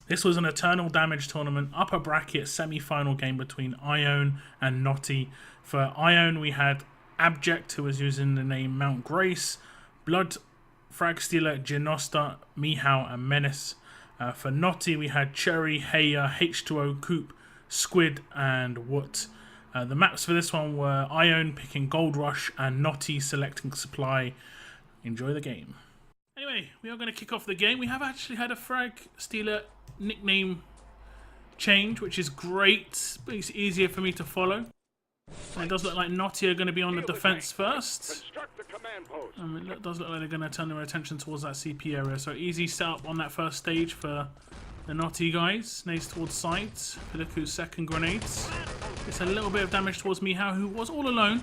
This was an Eternal Damage Tournament upper bracket semi-final game between IOWN and NOTY. For IOWN we had Abject, who was using the name Mount Grace, Blood, Fragstealer, Genosta, Mihao and Menace. For NOTY we had Cherry, Heya, H2O, Coop, Squid and Woot. The maps for this one were IOWN picking Gold Rush and NOTY selecting Supply. Enjoy the game. Anyway, we are going to kick off the game. We have actually had a Fragstealer nickname change, which is great. Makes it easier for me to follow. And it does look like NOTY are going to be on the defense first. It does look like they're going to turn their attention towards that CP area. So easy setup on that first stage for the NOTY guys. Nades towards sides. Filiku's second grenades. It's a little bit of damage towards Mihao, who was all alone.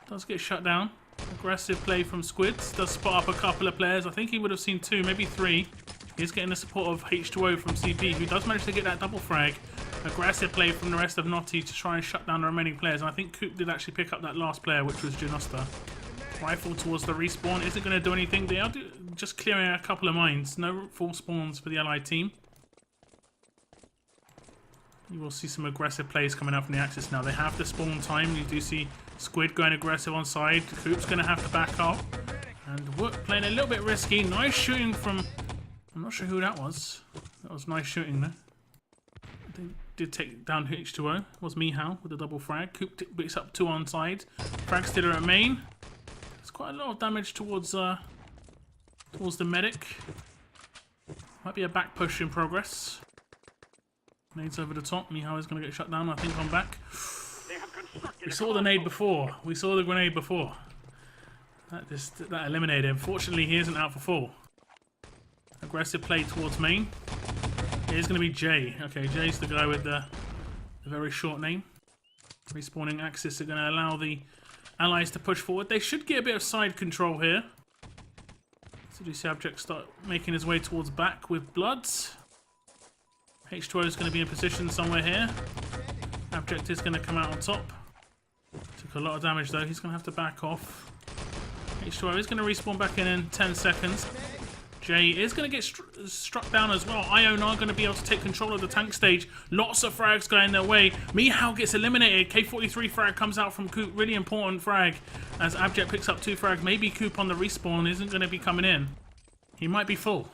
Does get shut down. Aggressive play from Squids. Does spot up a couple of players. I think he would have seen 2, maybe 3. He's getting the support of H2O from CP, who does manage to get that double frag. Aggressive play from the rest of NOTY to try and shut down the remaining players. And I think Coop did actually pick up that last player, which was Genosta. Rifle towards the respawn. Isn't going to do anything. They are just clearing a couple of mines. No full spawns for the allied team. You will see some aggressive plays coming out from the Axis now. They have the spawn time. You do see Squid going aggressive on side. Coop's going to have to back up. And Woot playing a little bit risky. Nice shooting from... I'm not sure who that was. That was nice shooting there. They did take down H2O. It was Mihao with a double frag. Coop picks up 2 on side. Fragstealer at main. There's quite a lot of damage towards the medic. Might be a back push in progress. Nades over the top. Mihao is going to get shut down, I think, on back. We saw the nade before. We saw the grenade before. That eliminated him. Fortunately, he isn't out for full. Aggressive play towards main. It is going to be Jay. Okay, Jay's the guy with the very short name. Respawning Axis are going to allow the allies to push forward. They should get a bit of side control here. So do you see Abject start making his way towards back with Bloods. H2O is going to be in position somewhere here. Abject is going to come out on top. Took a lot of damage though. He's going to have to back off. H2O is going to respawn back in 10 seconds. Jay is going to get struck down as well. IOWN are going to be able to take control of the tank stage. Lots of frags going their way. Mihao gets eliminated. K43 frag comes out from Coop. Really important frag as Abject picks up 2 frags. Maybe Coop on the respawn isn't going to be coming in. He might be full.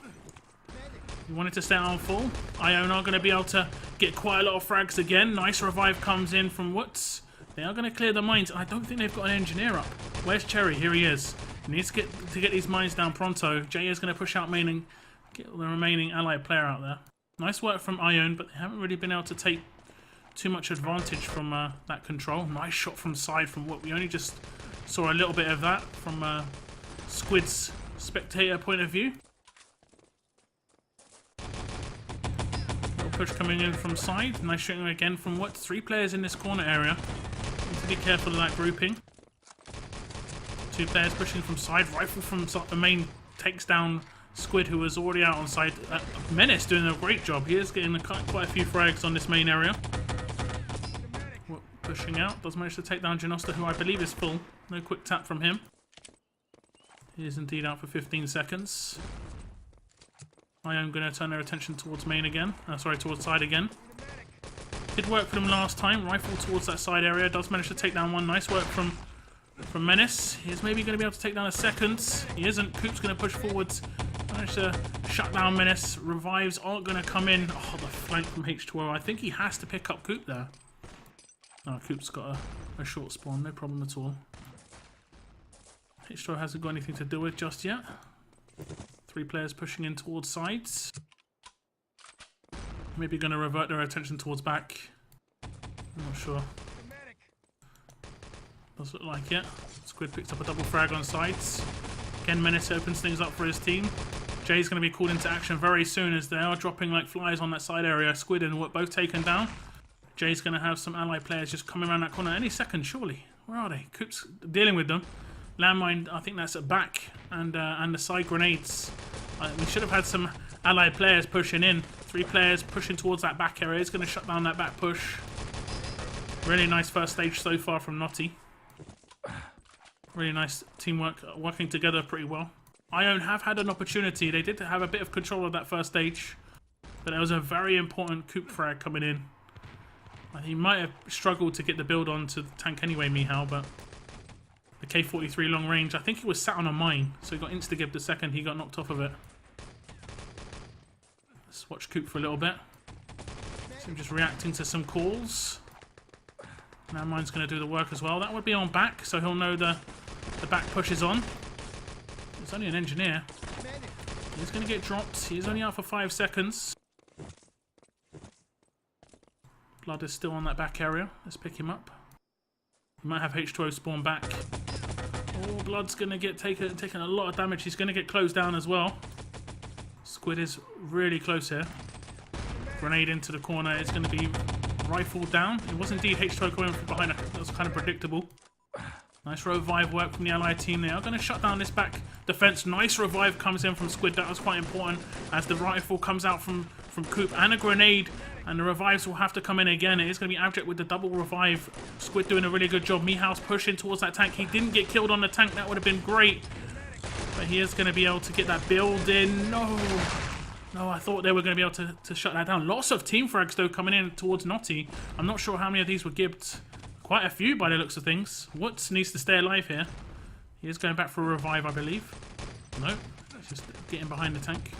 He wanted to stay on full. IOWN are going to be able to get quite a lot of frags again. Nice revive comes in from Woots. They are going to clear the mines. I don't think they've got an engineer up. Where's Cherry? Here he is. He needs to get these mines down pronto. Jay is going to push out main and get the remaining allied player out there. Nice work from IOWN, but they haven't really been able to take too much advantage from that control. Nice shot from side from Woot. We only just saw a little bit of that from Squid's spectator point of view. Little push coming in from side. Nice shooting again from Woot. 3 players in this corner area. Need to be careful of that grouping. 2 players pushing from side. Rifle from the main takes down Squid, who was already out on side. Menace doing a great job. He is getting quite a few frags on this main area. Pushing out. Does manage to take down Genosta, who I believe is full. No quick tap from him. He is indeed out for 15 seconds. I am going to turn their attention towards main again. Towards side again. Did work for them last time. Rifle towards that side area. Does manage to take down 1. Nice work from Menace. He's maybe going to be able to take down a second. He isn't. Coop's going to push forwards. Managed to shut down Menace. Revives aren't going to come in. Oh, the flank from H2O. I think he has to pick up Coop there. Oh, Coop's got a short spawn. No problem at all. H2O hasn't got anything to do with just yet. 3 players pushing in towards sides. Maybe going to revert their attention towards back. I'm not sure. Does look like it. Squid picks up a double frag on sides. Again, Menace opens things up for his team. Jay's going to be called into action very soon as they are dropping like flies on that side area. Squid and Woot both taken down. Jay's going to have some allied players just coming around that corner any second, surely. Where are they? Coop's dealing with them. Landmine, I think that's at back. And the side grenades. We should have had some allied players pushing in. 3 players pushing towards that back area. It's going to shut down that back push. Really nice first stage so far from NOTY. Really nice teamwork, working together pretty well. IOWN have had an opportunity. They did have a bit of control of that first stage. But there was a very important Coop frag coming in. He might have struggled to get the build onto the tank anyway, Mihal, but the K-43 long range, I think he was sat on a mine, so he got insta-gibbed the second he got knocked off of it. Let's watch Coop for a little bit. So I'm just reacting to some calls. Now mine's going to do the work as well. That would be on back, so he'll know the back push is on. It's only an engineer. He's going to get dropped. He's only out for 5 seconds. Blood is still on that back area. Let's pick him up. He might have H2O spawn back. Oh, Blood's going to get taking a lot of damage. He's going to get closed down as well. Squid is really close here. Grenade into the corner. It's going to be rifled down. It was indeed H2O going from behind. That was kind of predictable. Nice revive work from the Allied team. They are going to shut down this back defense. Nice revive comes in from Squid. That was quite important as the rifle comes out from Coop and a grenade. And the revives will have to come in again. It is going to be Abject with the double revive. Squid doing a really good job. Mihal's pushing towards that tank. He didn't get killed on the tank. That would have been great. But he is going to be able to get that build in. No, I thought they were going to be able to shut that down. Lots of team frags, though, coming in towards NOTY. I'm not sure how many of these were gibbed. Quite a few by the looks of things. Woods needs to stay alive here. He is going back for a revive, I believe. No, just getting behind the tank.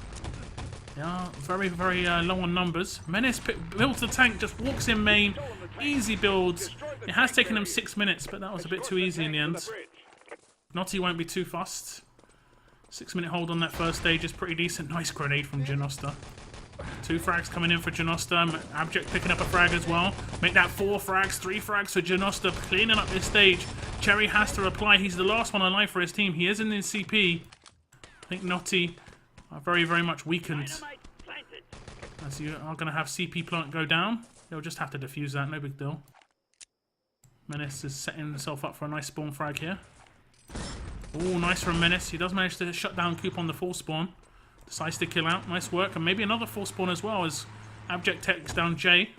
They are very, very low on numbers. Menace builds the tank, just walks in main. Easy builds. It has taken him 6 minutes, but that was a bit too easy in the end. NOTY won't be too fussed. 6-minute hold on that first stage is pretty decent. Nice grenade from Janosta. 2 frags coming in for Janosta. Abject picking up a frag as well. Make that 4 frags, 3 frags for Janosta, cleaning up this stage. Cherry has to reply. He's the last one alive for his team. He is in his CP. I think NOTY are very, very much weakened. As you are going to have CP plant go down. They'll just have to defuse that, no big deal. Menace is setting himself up for a nice spawn frag here. Oh, nice from Menace. He does manage to shut down Coop on the full spawn. Decides to kill out. Nice work. And maybe another full spawn as well as Abject takes down Jay.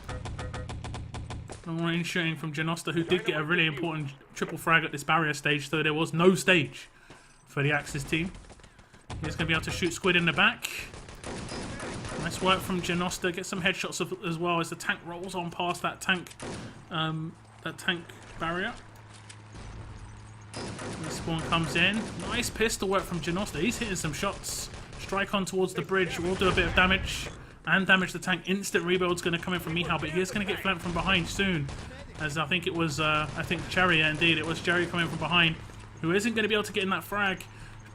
Long range shooting from Janosta, who did get a really important triple frag at this barrier stage, though there was no stage for the Axis team. He's going to be able to shoot Squid in the back. Nice work from Janosta. Get some headshots as well as the tank rolls on past that tank barrier. The spawn comes in. Nice pistol work from Janosta. He's hitting some shots. Strike on towards the bridge. Will do a bit of damage. And damage the tank. Instant rebuild's going to come in from Mihal, but he is going to get flanked from behind soon. As I think it was, Cherry, indeed. It was Cherry coming from behind, who isn't going to be able to get in that frag.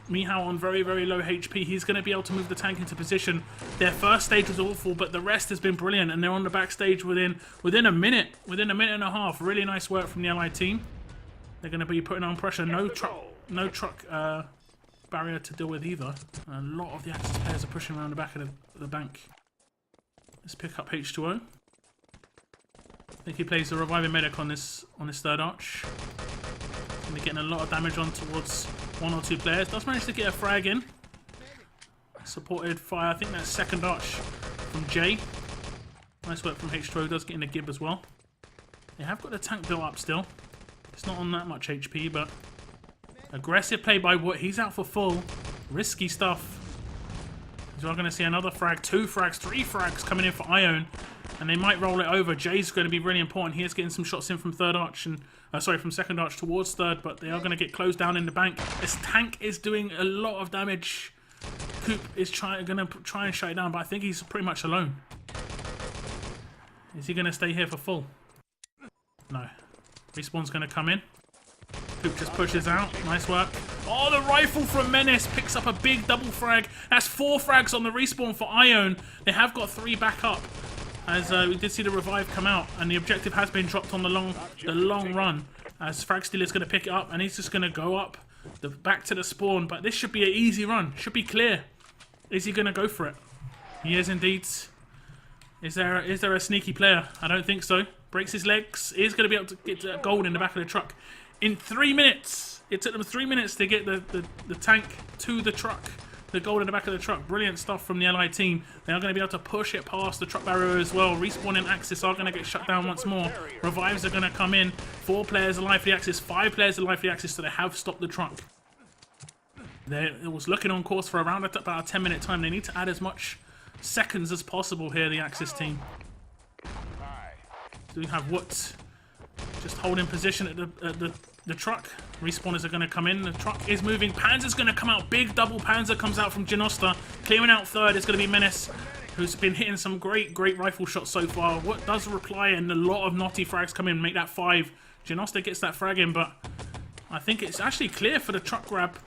Mihal on very, very low HP. He's going to be able to move the tank into position. Their first stage was awful, but the rest has been brilliant. And they're on the backstage within a minute. Within a minute and a half. Really nice work from the Allied team. They're going to be putting on pressure. No truck barrier to deal with either. A lot of the Axis players are pushing around the back of the bank. Let's pick up H2O. I think he plays the reviving medic on this third arch. And they're getting a lot of damage on towards 1 or 2 players. Does manage to get a frag in. Supported fire. I think that's second arch from Jay. Nice work from H2O. Does get in a gib as well. They have got the tank built up still. It's not on that much HP, but aggressive play by Wood. He's out for full. Risky stuff. So we're going to see another frag, 2 frags, 3 frags coming in for IOWN. And they might roll it over. Jay's going to be really important. He is getting some shots in from third arch and from second arch towards third, but they are going to get closed down in the bank. This tank is doing a lot of damage. Coop is going to try and shut it down, but I think he's pretty much alone. Is he going to stay here for full? No. Respawn's going to come in. Coop just pushes out. Nice work. Oh, the rifle from Menace picks up a big double frag. That's 4 frags on the respawn for IOWN. They have got 3 back up. As we did see the revive come out, and the objective has been dropped on the long run. As Fragstealer is going to pick it up, and he's just going to go up back to the spawn. But this should be an easy run. Should be clear. Is he going to go for it? He is indeed. Is there a sneaky player? I don't think so. Breaks his legs. He's going to be able to get gold in the back of the truck in 3 minutes. It took them 3 minutes to get the tank to the truck. The gold in the back of the truck. Brilliant stuff from the Allied team. They are going to be able to push it past the truck barrier as well. Respawning Axis are going to get shut down once more. Revives are going to come in. 4 players alive for the Axis. 5 players alive for the Axis, so they have stopped the truck. It was looking on course for around about a 10-minute time. They need to add as much seconds as possible here, the Axis team. Do we have Woot just holding position at the truck? Respawners are going to come in. The truck is moving. Panzer's going to come out. Big double Panzer comes out from Janosta. Clearing out third is going to be Menace, who's been hitting some great rifle shots so far. Woot does reply, and a lot of NOTY frags come in, make that 5. Janosta gets that frag in, but I think it's actually clear for the truck grab.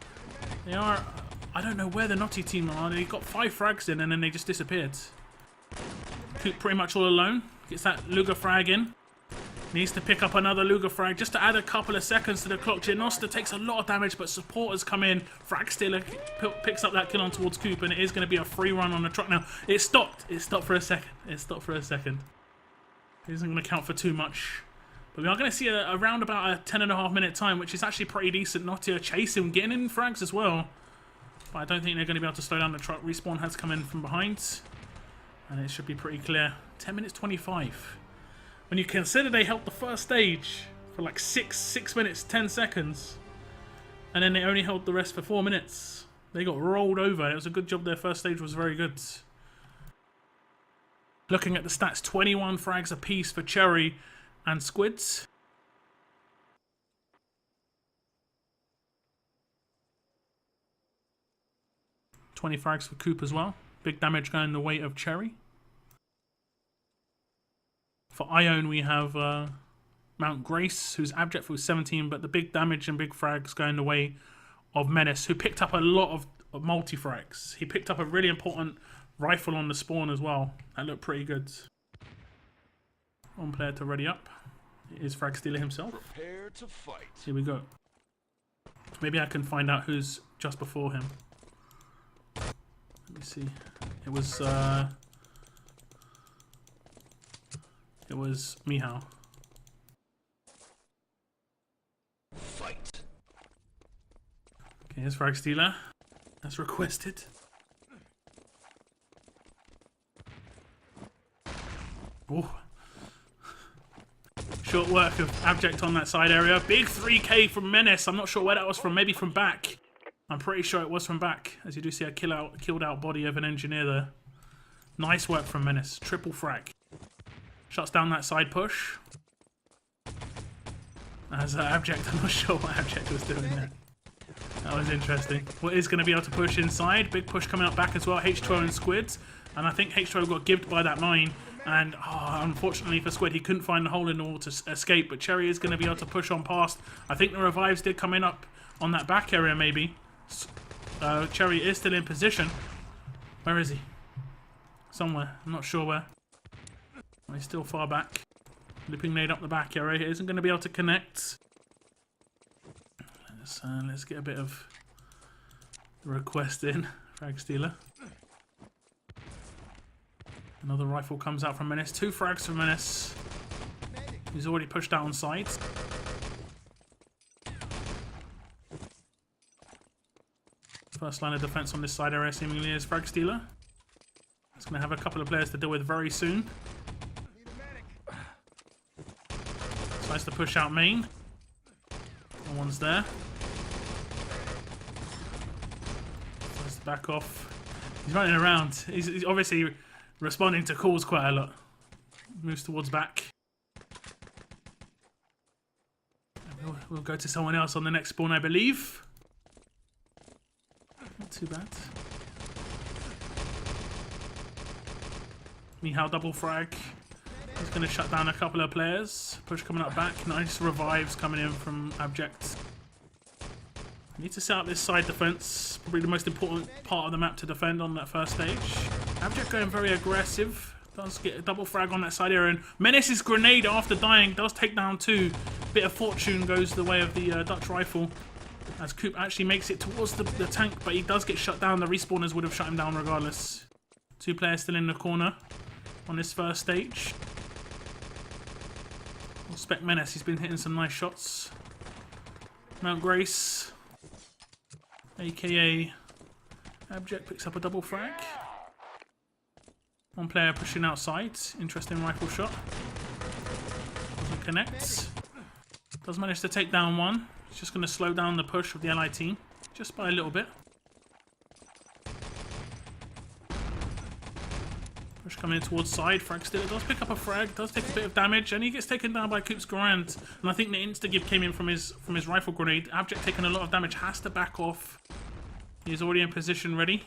They are... I don't know where the NOTY team are. They got 5 frags in, and then they just disappeared. Coop pretty much all alone. Gets that Luger frag in. Needs to pick up another Luger frag just to add a couple of seconds to the clock. Janosta takes a lot of damage, but supporters come in. Frag Stealer picks up that kill on towards Coop, and it is going to be a free run on the truck now. It stopped. It stopped for a second. It stopped for a second. It isn't going to count for too much. But we are going to see around about a 10.5 minute time, which is actually pretty decent. NOTY are chasing, getting in frags as well. But I don't think they're going to be able to slow down the truck. Respawn has come in from behind. And it should be pretty clear. 10 minutes 25. When you consider they held the first stage for like 6 minutes 10 seconds, and then they only held the rest for 4 minutes, they got rolled over. It was a good job. Their first stage was very good. Looking at the stats, 21 frags apiece for Cherry and Squids. $20 frags for Coop as well. Big damage going the way of Cherry. For IOWN, we have Mount Grace, who's abject for 17, but the big damage and big frags going the way of Menace, who picked up a lot of multi-frags. He picked up a really important rifle on the spawn as well. That looked pretty good. One player to ready up. It is Frag Stealer himself. Prepare to fight. Here we go. Maybe I can find out who's just before him. Let me see. It was Mihao. Fight. Okay, here's Frag Stealer. That's requested. Oh. Short work of abject on that side area. Big 3k from Menace. I'm not sure where that was from. Maybe from back. I'm pretty sure it was from back. As you do see a killed out body of an engineer there. Nice work from Menace. Triple frag. Shuts down that side push. As abject, I'm not sure what abject was doing there. That was interesting. What is going to be able to push inside? Big push coming up back as well. H2O and Squids. And I think H2O got gibbed by that mine. And unfortunately for Squid, he couldn't find the hole in the wall to escape. But Cherry is going to be able to push on past. I think the revives did come in up on that back area maybe. Cherry is still in position. Where is he? Somewhere. I'm not sure where. He's still far back. Looping nade up the back area. He isn't going to be able to connect. Let's get a bit of request in. Frag Stealer. Another rifle comes out from Menace. 2 frags from Menace. He's already pushed out on sides. First line of defense on this side area seemingly is Frag Stealer. He's going to have a couple of players to deal with very soon. Tries to push out main. No one's there. Tries to back off. He's running around. He's obviously responding to calls quite a lot. Moves towards back. We'll go to someone else on the next spawn, I believe. Not too bad. Mihao double frag. He's going to shut down a couple of players. Push coming up back. Nice revives coming in from abject. Need to set up this side defense. Probably the most important part of the map to defend on that first stage. Abject going very aggressive. Does get a double frag on that side area. And Menace's grenade after dying does take down 2. Bit of fortune goes the way of the Dutch rifle. As Coop actually makes it towards the tank. But he does get shut down. The respawners would have shut him down regardless. 2 players still in the corner on this first stage. We'll spec Menace. He's been hitting some nice shots. Mount Grace. AKA abject picks up a double frag. 1 player pushing outside. Interesting rifle shot. Doesn't connect. Does manage to take down 1. It's just going to slow down the push of the Allied team. Just by a little bit. Coming in towards side, frag still does pick up a frag, does take a bit of damage, and he gets taken down by Coop's Garand. And I think the insta-give came in from his rifle grenade. Abject taking a lot of damage, has to back off. He's already in position, ready.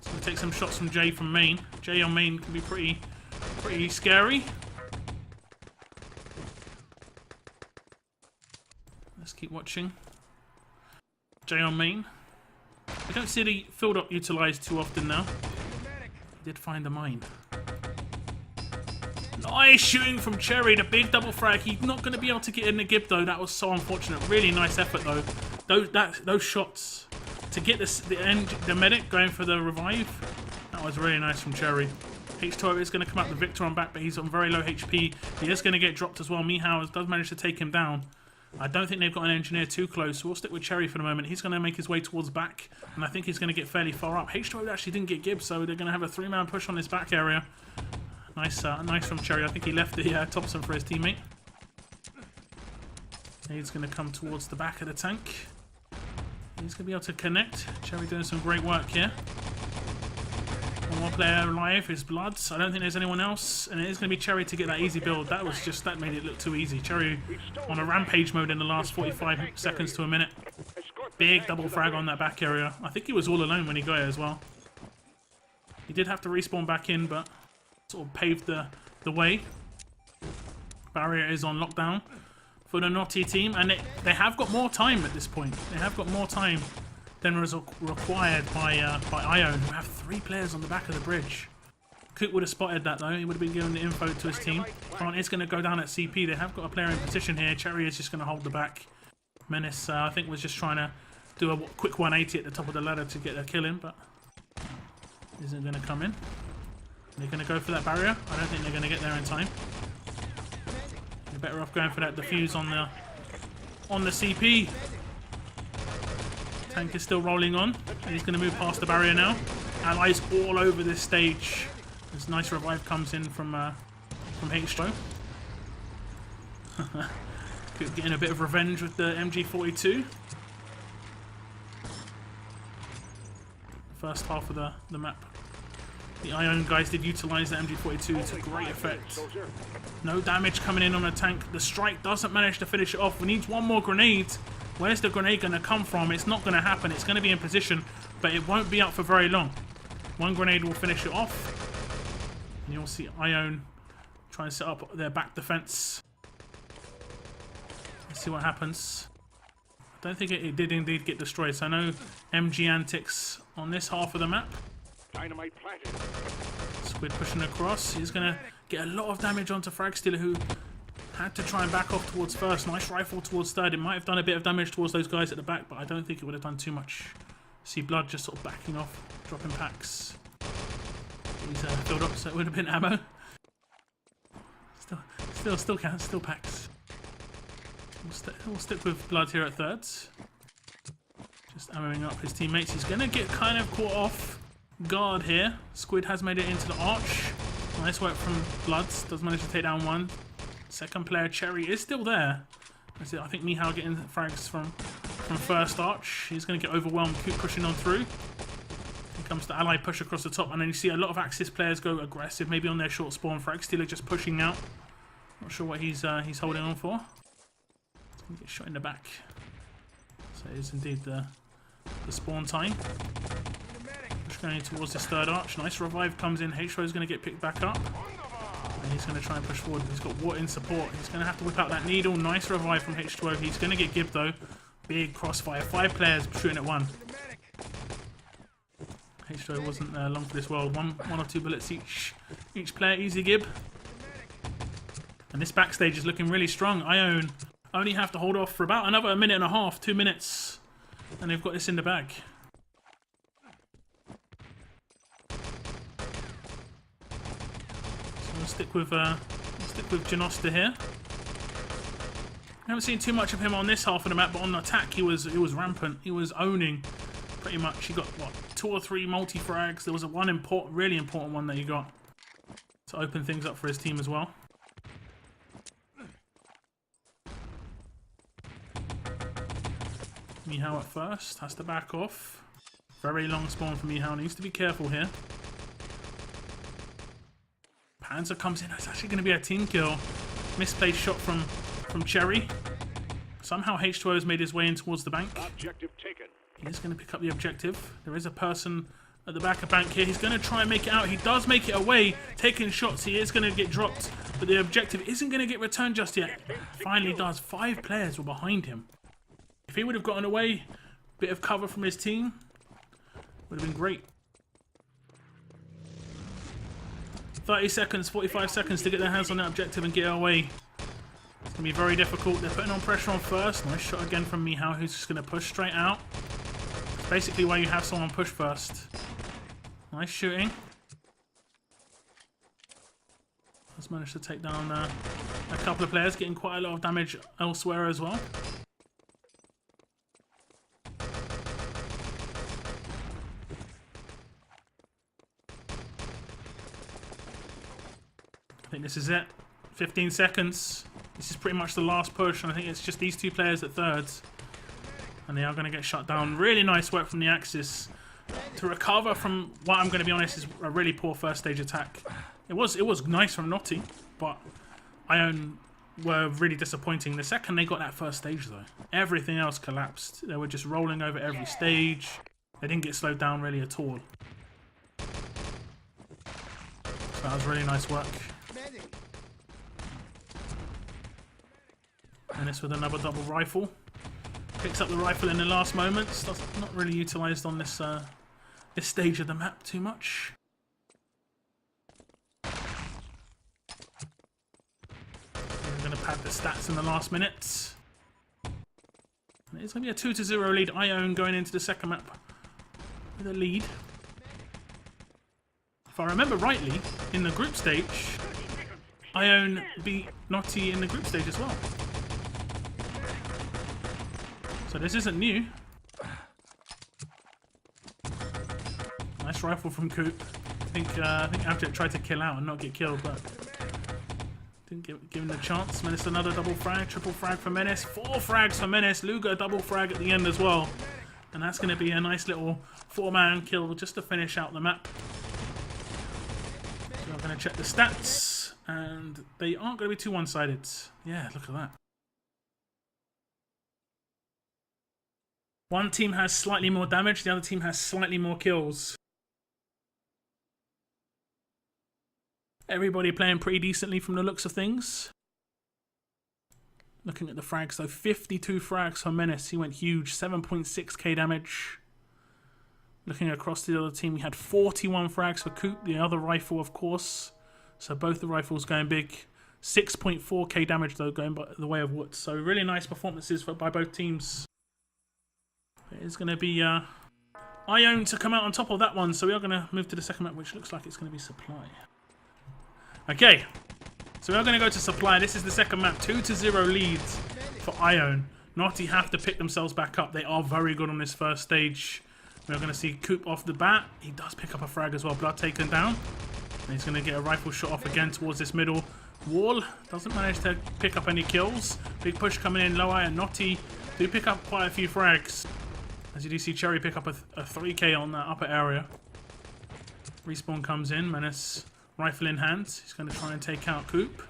So we'll take some shots from Jay from main. Jay on main can be pretty scary. Let's keep watching. Jay on main. We don't see the field up utilised too often now. Did find a mine. Nice shooting from Cherry, the big double frag. He's not going to be able to get in the gib though. That was so unfortunate. Really nice effort though. Those shots to get the medic going for the revive. That was really nice from Cherry. H2O is going to come out the victor on back, but he's on very low HP. He is going to get dropped as well. Mihao does manage to take him down. I don't think they've got an engineer too close, so we'll stick with Cherry for the moment. He's going to make his way towards back, and I think he's going to get fairly far up. H2O actually didn't get Gibbs, so they're going to have a 3-man push on this back area. Nice from Cherry. I think he left the Thompson for his teammate. He's going to come towards the back of the tank. He's going to be able to connect. Cherry doing some great work here. One more player alive is Bloods. I don't think there's anyone else, and it is going to be Cherry to get that easy build. That made it look too easy. Cherry on a rampage mode in the last 45 seconds to a minute. Big double frag on that back area. I think he was all alone when he got it as well. He did have to respawn back in, but sort of paved the way. Barrier is on lockdown for the NOTY team, and they have got more time at this point. They have got more time than was required by IOWN, who have 3 players on the back of the bridge. Coop would have spotted that though. He would have been giving the info to his team. Grant is going to go down at CP. They have got a player in position here. Cherry is just going to hold the back. Menace, I think, was just trying to do a quick 180 at the top of the ladder to get a kill in, but isn't going to come in. They're going to go for that barrier. I don't think they're going to get there in time. They're better off going for that defuse on the CP. Tank is still rolling on. He's going to move past the barrier now. Allies all over this stage. This nice revive comes in from H2O. Getting a bit of revenge with the MG42. First half of the map. The IOWN guys did utilise the MG42 to great effect. No damage coming in on the tank. The strike doesn't manage to finish it off. We need one more grenade. Where's the grenade going to come from? It's not going to happen. It's going to be in position, but it won't be up for very long. One grenade will finish it off. And you'll see IOWN try and set up their back defense. Let's see what happens. I don't think it did indeed get destroyed, so no MG antics on this half of the map. Dynamite planted. Squid pushing across. He's going to get a lot of damage onto Fragstealer, who had to try and back off towards first. Nice rifle towards third. It might have done a bit of damage towards those guys at the back, but I don't think it would have done too much. See Blood just sort of backing off, dropping packs. He's filled up, so it would have been ammo. Still counts, still packs. We'll stick with Blood here at thirds. Just ammoing up his teammates. He's going to get kind of caught off guard here. Squid has made it into the arch. Nice work from Bloods. Does manage to take down one. Second player, Cherry, is still there. I think Mihao getting frags from first arch. He's going to get overwhelmed. Coop pushing on through. Here comes the ally push across the top, and then you see a lot of Axis players go aggressive, maybe on their short spawn. Fragstealer just pushing out. Not sure what he's holding on for. He's going to get shot in the back. So it is indeed the spawn time. Push going towards this third arch. Nice revive comes in. H-Row is going to get picked back up. And he's going to try and push forward. He's got Watt in support. He's going to have to whip out that needle. Nice revive from H2O. He's going to get Gib though. Big crossfire. 5 players shooting at one. H2O wasn't long for this world. One or two bullets each player. Easy Gib. And this backstage is looking really strong. IOWN only have to hold off for about another minute and a half, 2 minutes. And they've got this in the bag. We'll stick with Janosta here. I haven't seen too much of him on this half of the map, but on the attack he was rampant. He was owning pretty much. He got what, 2 or 3 multi frags. There was a really important one that he got to open things up for his team as well. Mihao at first has to back off. Very long spawn for Mihao. Needs to be careful here. Panzer comes in. It's actually going to be a team kill. Misplaced shot from Cherry. Somehow H2O has made his way in towards the bank. Objective taken. He's going to pick up the objective. There is a person at the back of bank here. He's going to try and make it out. He does make it away, taking shots. He is going to get dropped, but the objective isn't going to get returned just yet. Finally does. 5 players were behind him. If he would have gotten away, bit of cover from his team, would have been great. 30 seconds, 45 seconds to get their hands on that objective and get away. It's going to be very difficult. They're putting on pressure on first. Nice shot again from Mihao, who's just going to push straight out. It's basically why you have someone push first. Nice shooting. Has managed to take down a couple of players, getting quite a lot of damage elsewhere as well. I think this is it. 15 seconds. This is pretty much the last push, and I think it's just these 2 players at thirds. And they are going to get shut down. Really nice work from the Axis to recover from what I'm going to be honest is a really poor first stage attack. It was nice from NOTY, but IOWN were really disappointing. The second they got that first stage though, everything else collapsed. They were just rolling over every stage. They didn't get slowed down really at all. So that was really nice work. And this with another double rifle. Picks up the rifle in the last moments. That's not really utilised on this this stage of the map too much. We're going to pad the stats in the last minutes. And it's going to be a 2-0 lead. IOWN going into the second map with a lead. If I remember rightly, in the group stage, IOWN beat NOTY in the group stage as well. So this isn't new. Nice rifle from Coop. I think Abject tried to kill out and not get killed, but didn't give him the chance. Menace another double frag, triple frag for Menace. 4 frags for Menace. Luger double frag at the end as well. And that's going to be a nice little 4-man kill just to finish out the map. So I'm going to check the stats, and they aren't going to be too one-sided. Yeah, look at that. One team has slightly more damage, the other team has slightly more kills. Everybody playing pretty decently from the looks of things. Looking at the frags though, 52 frags for Menace, he went huge, 7.6k damage. Looking across the other team, we had 41 frags for Coop, the other rifle of course. So both the rifles going big. 6.4k damage though, going by the way of Wood. So really nice performances by both teams. It is going to be IOWN to come out on top of that one, so we are going to move to the second map, which looks like it's going to be Supply. Okay, so we are going to go to Supply. This is the second map, 2-0 leads for IOWN. NOTY have to pick themselves back up. They are very good on this first stage. We're going to see Coop off the bat. He does pick up a frag as well, Blood taken down. And he's going to get a rifle shot off again towards this middle wall. Doesn't manage to pick up any kills. Big push coming in lower, and NOTY do pick up quite a few frags. As you do see Cherry pick up a 3k on that upper area. Respawn comes in, Menace rifle in hand. He's going to try and take out Coop.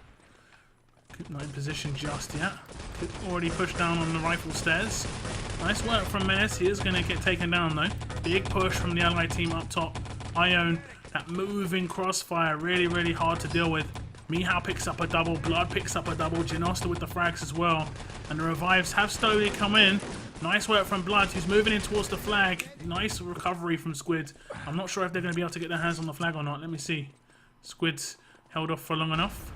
Coop not in position just yet. Coop already pushed down on the rifle stairs. Nice work from Menace. He is going to get taken down though. Big push from the allied team up top. IOWN, that moving Crossfire, really, really hard to deal with. Mihao picks up a double, Blood picks up a double, Janosta with the frags as well. And the revives have slowly come in. Nice work from Blood, who's moving in towards the flag. Nice recovery from Squid. I'm not sure if they're going to be able to get their hands on the flag or not. Let me see. Squid's held off for long enough.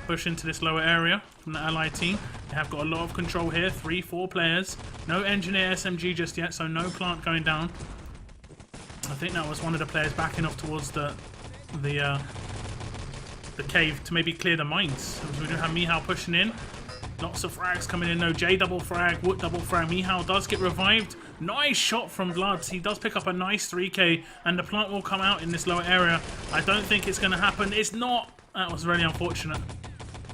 Push into this lower area from the allied team. They have got a lot of control here. 3-4 players. No engineer SMG just yet, so no plant going down. I think that was one of the players backing off towards the cave to maybe clear the mines. We do have Mihao pushing in. Lots of frags coming in. No, J double frag, Wood double frag. Mihao does get revived. Nice shot from Blood. He does pick up a nice 3k, and the plant will come out in this lower area. I don't think it's going to happen. It's not. That was really unfortunate.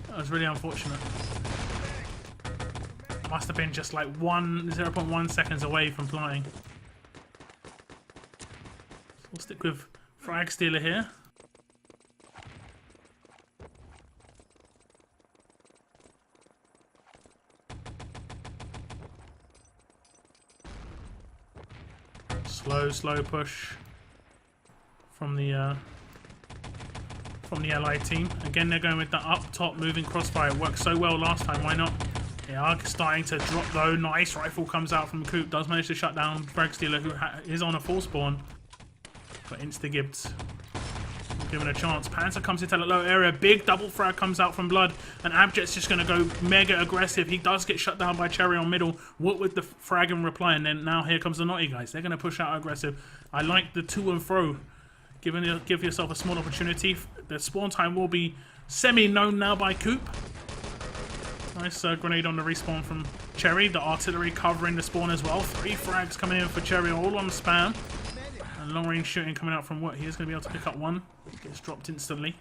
That was really unfortunate. Must have been just like 0.1 seconds away from flying. We'll stick with Frag Stealer here. Slow push from the Allied team. Again, they're going with the up top moving Crossfire. It worked so well last time. Why not? They are starting to drop though. Nice rifle comes out from Coop. Does manage to shut down Frag Stealer, who is on a full spawn. But Insta-Gibbs given a chance. Panzer comes into the low area. Big double frag comes out from Blood. And Abjet's just going to go mega aggressive. He does get shut down by Cherry on middle. What with the frag and reply. And then now here comes the Naughty guys. They're going to push out aggressive. I like the to and fro. Give yourself a small opportunity. The spawn time will be semi-known now by Coop. Nice grenade on the respawn from Cherry. The artillery covering the spawn as well. 3 frags coming in for Cherry, all on spam. And long range shooting coming out from what? He is going to be able to pick up one. Gets dropped instantly.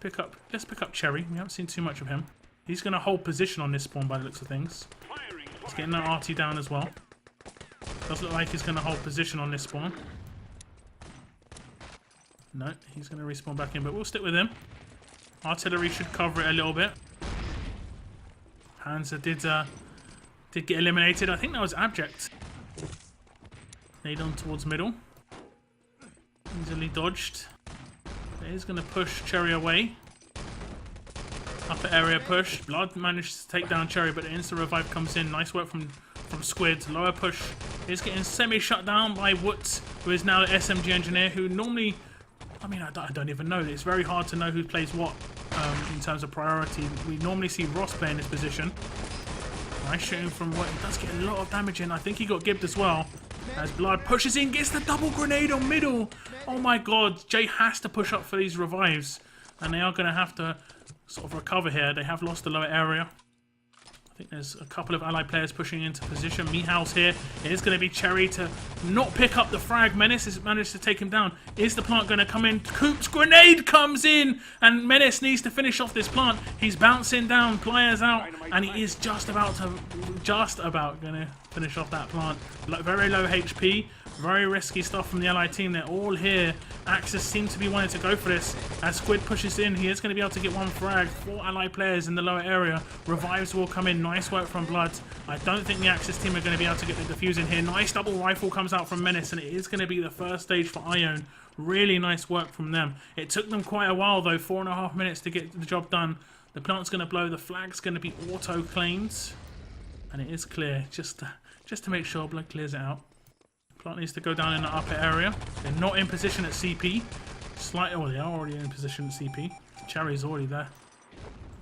Let's pick up Cherry. We haven't seen too much of him. He's going to hold position on this spawn by the looks of things. He's getting that RT down as well. Does look like he's going to hold position on this spawn. No, he's going to respawn back in, but we'll stick with him. Artillery should cover it a little bit. Panzer did get eliminated. I think that was Abject. Nade on towards middle. Easily dodged. He's going to push Cherry away. Upper area push. Blood managed to take down Cherry, but the instant revive comes in. Nice work from Squid. Lower push is getting semi-shut down by Woods, who is now the SMG engineer, who normally... I mean, I don't even know. It's very hard to know who plays what in terms of priority. We normally see Ross play in this position. Nice shooting from what? He does get a lot of damage in. I think he got gibbed as well. As Blood pushes in, gets the double grenade on middle. Oh my god, Jay has to push up for these revives. And they are going to have to sort of recover here. They have lost the lower area. I think there's a couple of allied players pushing into position. Mihal's here. It is going to be Cherry to not pick up the frag. Menace has managed to take him down. Is the plant going to come in? Coop's grenade comes in, and Menace needs to finish off this plant. He's bouncing down, Pliers out, and he is just about going to finish off that plant. Very low HP. Very risky stuff from the allied team. They're all here. Axis seems to be wanting to go for this. As Squid pushes in, he is going to be able to get one frag. 4 allied players in the lower area. Revives will come in. Nice work from Blood. I don't think the Axis team are going to be able to get the defuse in here. Nice double rifle comes out from Menace, and it is going to be the first stage for IOWN. Really nice work from them. It took them quite a while though, 4.5 minutes to get the job done. The plant's going to blow. The flag's going to be auto-claimed. And it is clear, just to make sure Blood clears it out. Plant needs to go down in the upper area. They're not in position at CP. Oh, they are already in position at CP. Cherry's already there.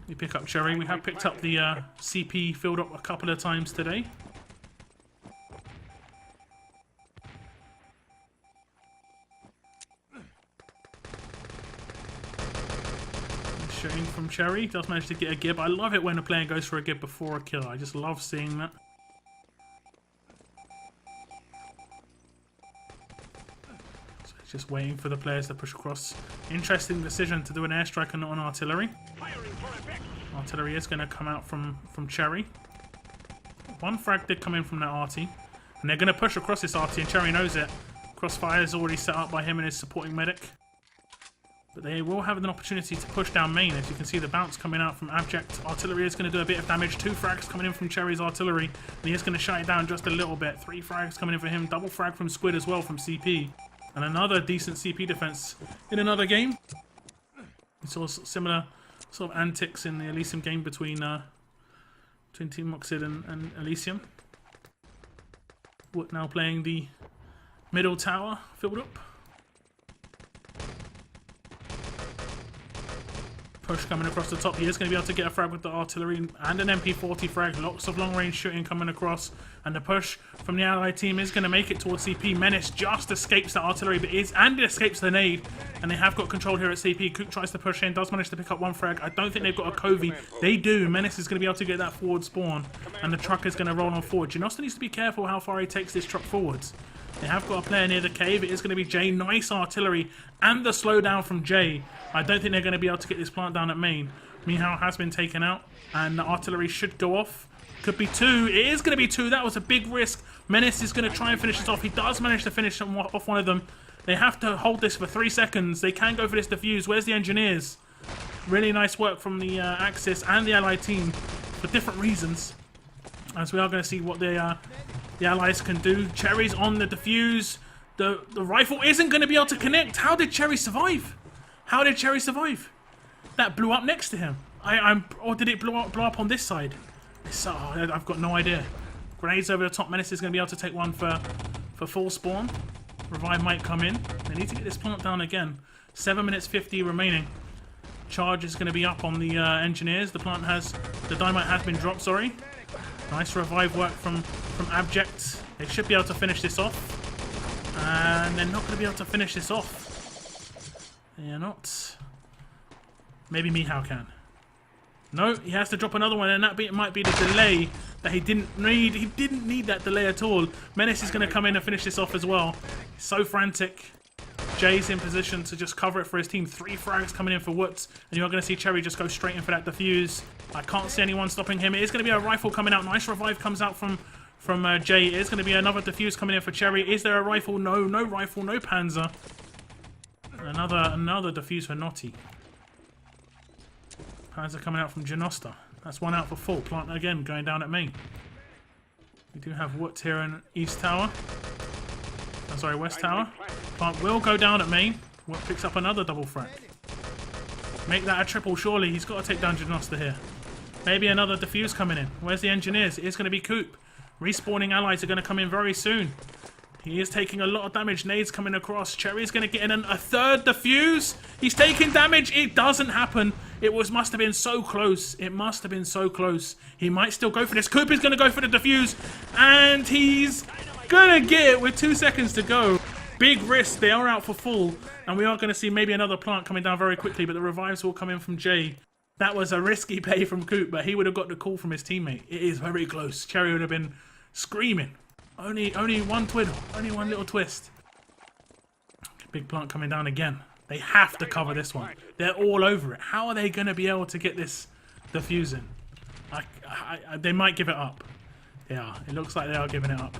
We pick up Cherry. We have picked up the CP filled up a couple of times today. Shooting from Cherry. Does manage to get a gib. I love it when a player goes for a gib before a kill. I just love seeing that. Just waiting for the players to push across. Interesting decision to do an airstrike and not an artillery. Artillery is going to come out from Cherry. One frag did come in from that RT. And they're going to push across this RT, and Cherry knows it. Crossfire is already set up by him and his supporting medic. But they will have an opportunity to push down main. As you can see, the bounce coming out from Abject. Artillery is going to do a bit of damage. 2 frags coming in from Cherry's artillery. And he is going to shut it down just a little bit. 3 frags coming in for him. Double frag from Squid as well from CP. And another decent CP defense in another game. We saw similar sort of antics in the Elysium game between Team Moxid and Elysium. Wood now playing the middle tower, filled up. Push coming across the top. He is going to be able to get a frag with the artillery and an MP40 frag. Lots of long range shooting coming across. And the push from the allied team is going to make it towards CP. Menace just escapes the artillery, but escapes the nade. And they have got control here at CP. Coop tries to push in, does manage to pick up one frag. I don't think they've got a Covey. They do. Menace is going to be able to get that forward spawn. And the truck is going to roll on forward. Janosta needs to be careful how far he takes this truck forwards. They have got a player near the cave. It is going to be Jay. Nice artillery and the slowdown from Jay. I don't think they're going to be able to get this plant down at main. Mihal has been taken out and the artillery should go off. Could be 2. It is going to be 2. That was a big risk. Menace is going to try and finish this off. He does manage to finish off one of them. They have to hold this for 3 seconds. They can go for this defuse. Where's the engineers? Really nice work from the Axis and the allied team for different reasons. As we are going to see what they the allies can do. Cherry's on the defuse. The rifle isn't going to be able to connect. How did Cherry survive? How did Cherry survive? That blew up next to him. Or did it blow up on this side? I've got no idea. Grenades over the top. Menace is going to be able to take one for full spawn. Revive might come in. They need to get this plant down again. 7 minutes 50 remaining. Charge is going to be up on the engineers. The dynamite has been dropped, sorry. Nice revive work from Abject. They should be able to finish this off. And they're not going to be able to finish this off. They're not. Maybe Mihao can. No, he has to drop another one, and that might be the delay that he didn't need. He didn't need that delay at all. Menace is going to come in and finish this off as well. He's so frantic. Jay's in position to just cover it for his team. 3 frags coming in for Woods, and you're going to see Cherry just go straight in for that defuse. I can't see anyone stopping him. It is going to be a rifle coming out. Nice revive comes out from Jay. It is going to be another defuse coming in for Cherry. Is there a rifle? No, no rifle, no Panzer. Another defuse for NOTY. Panzer coming out from Janosta. That's one out for full. Plant again going down at main. We do have Woods here in East Tower. Oh, sorry, West Tower. Plant will go down at main. Wood picks up another double frag. Make that a triple, surely. He's got to take down Janosta here. Maybe another defuse coming in. Where's the engineers? It is going to be Coop. Respawning allies are going to come in very soon. He is taking a lot of damage. Nades coming across. Cherry is going to get in a third defuse. He's taking damage. It doesn't happen. Must have been so close. It must have been so close. He might still go for this. Coop is going to go for the defuse. And he's going to get it with 2 seconds to go. Big risk. They are out for full. And we are going to see maybe another plant coming down very quickly. But the revives will come in from Jay. That was a risky play from Coop. But he would have got the call from his teammate. It is very close. Cherry would have been screaming. Only one twiddle. Only one little twist. Big plant coming down again. They have to cover this one. They're all over it. How are they going to be able to get this defusing? They might give it up. They are. It looks like they are giving it up.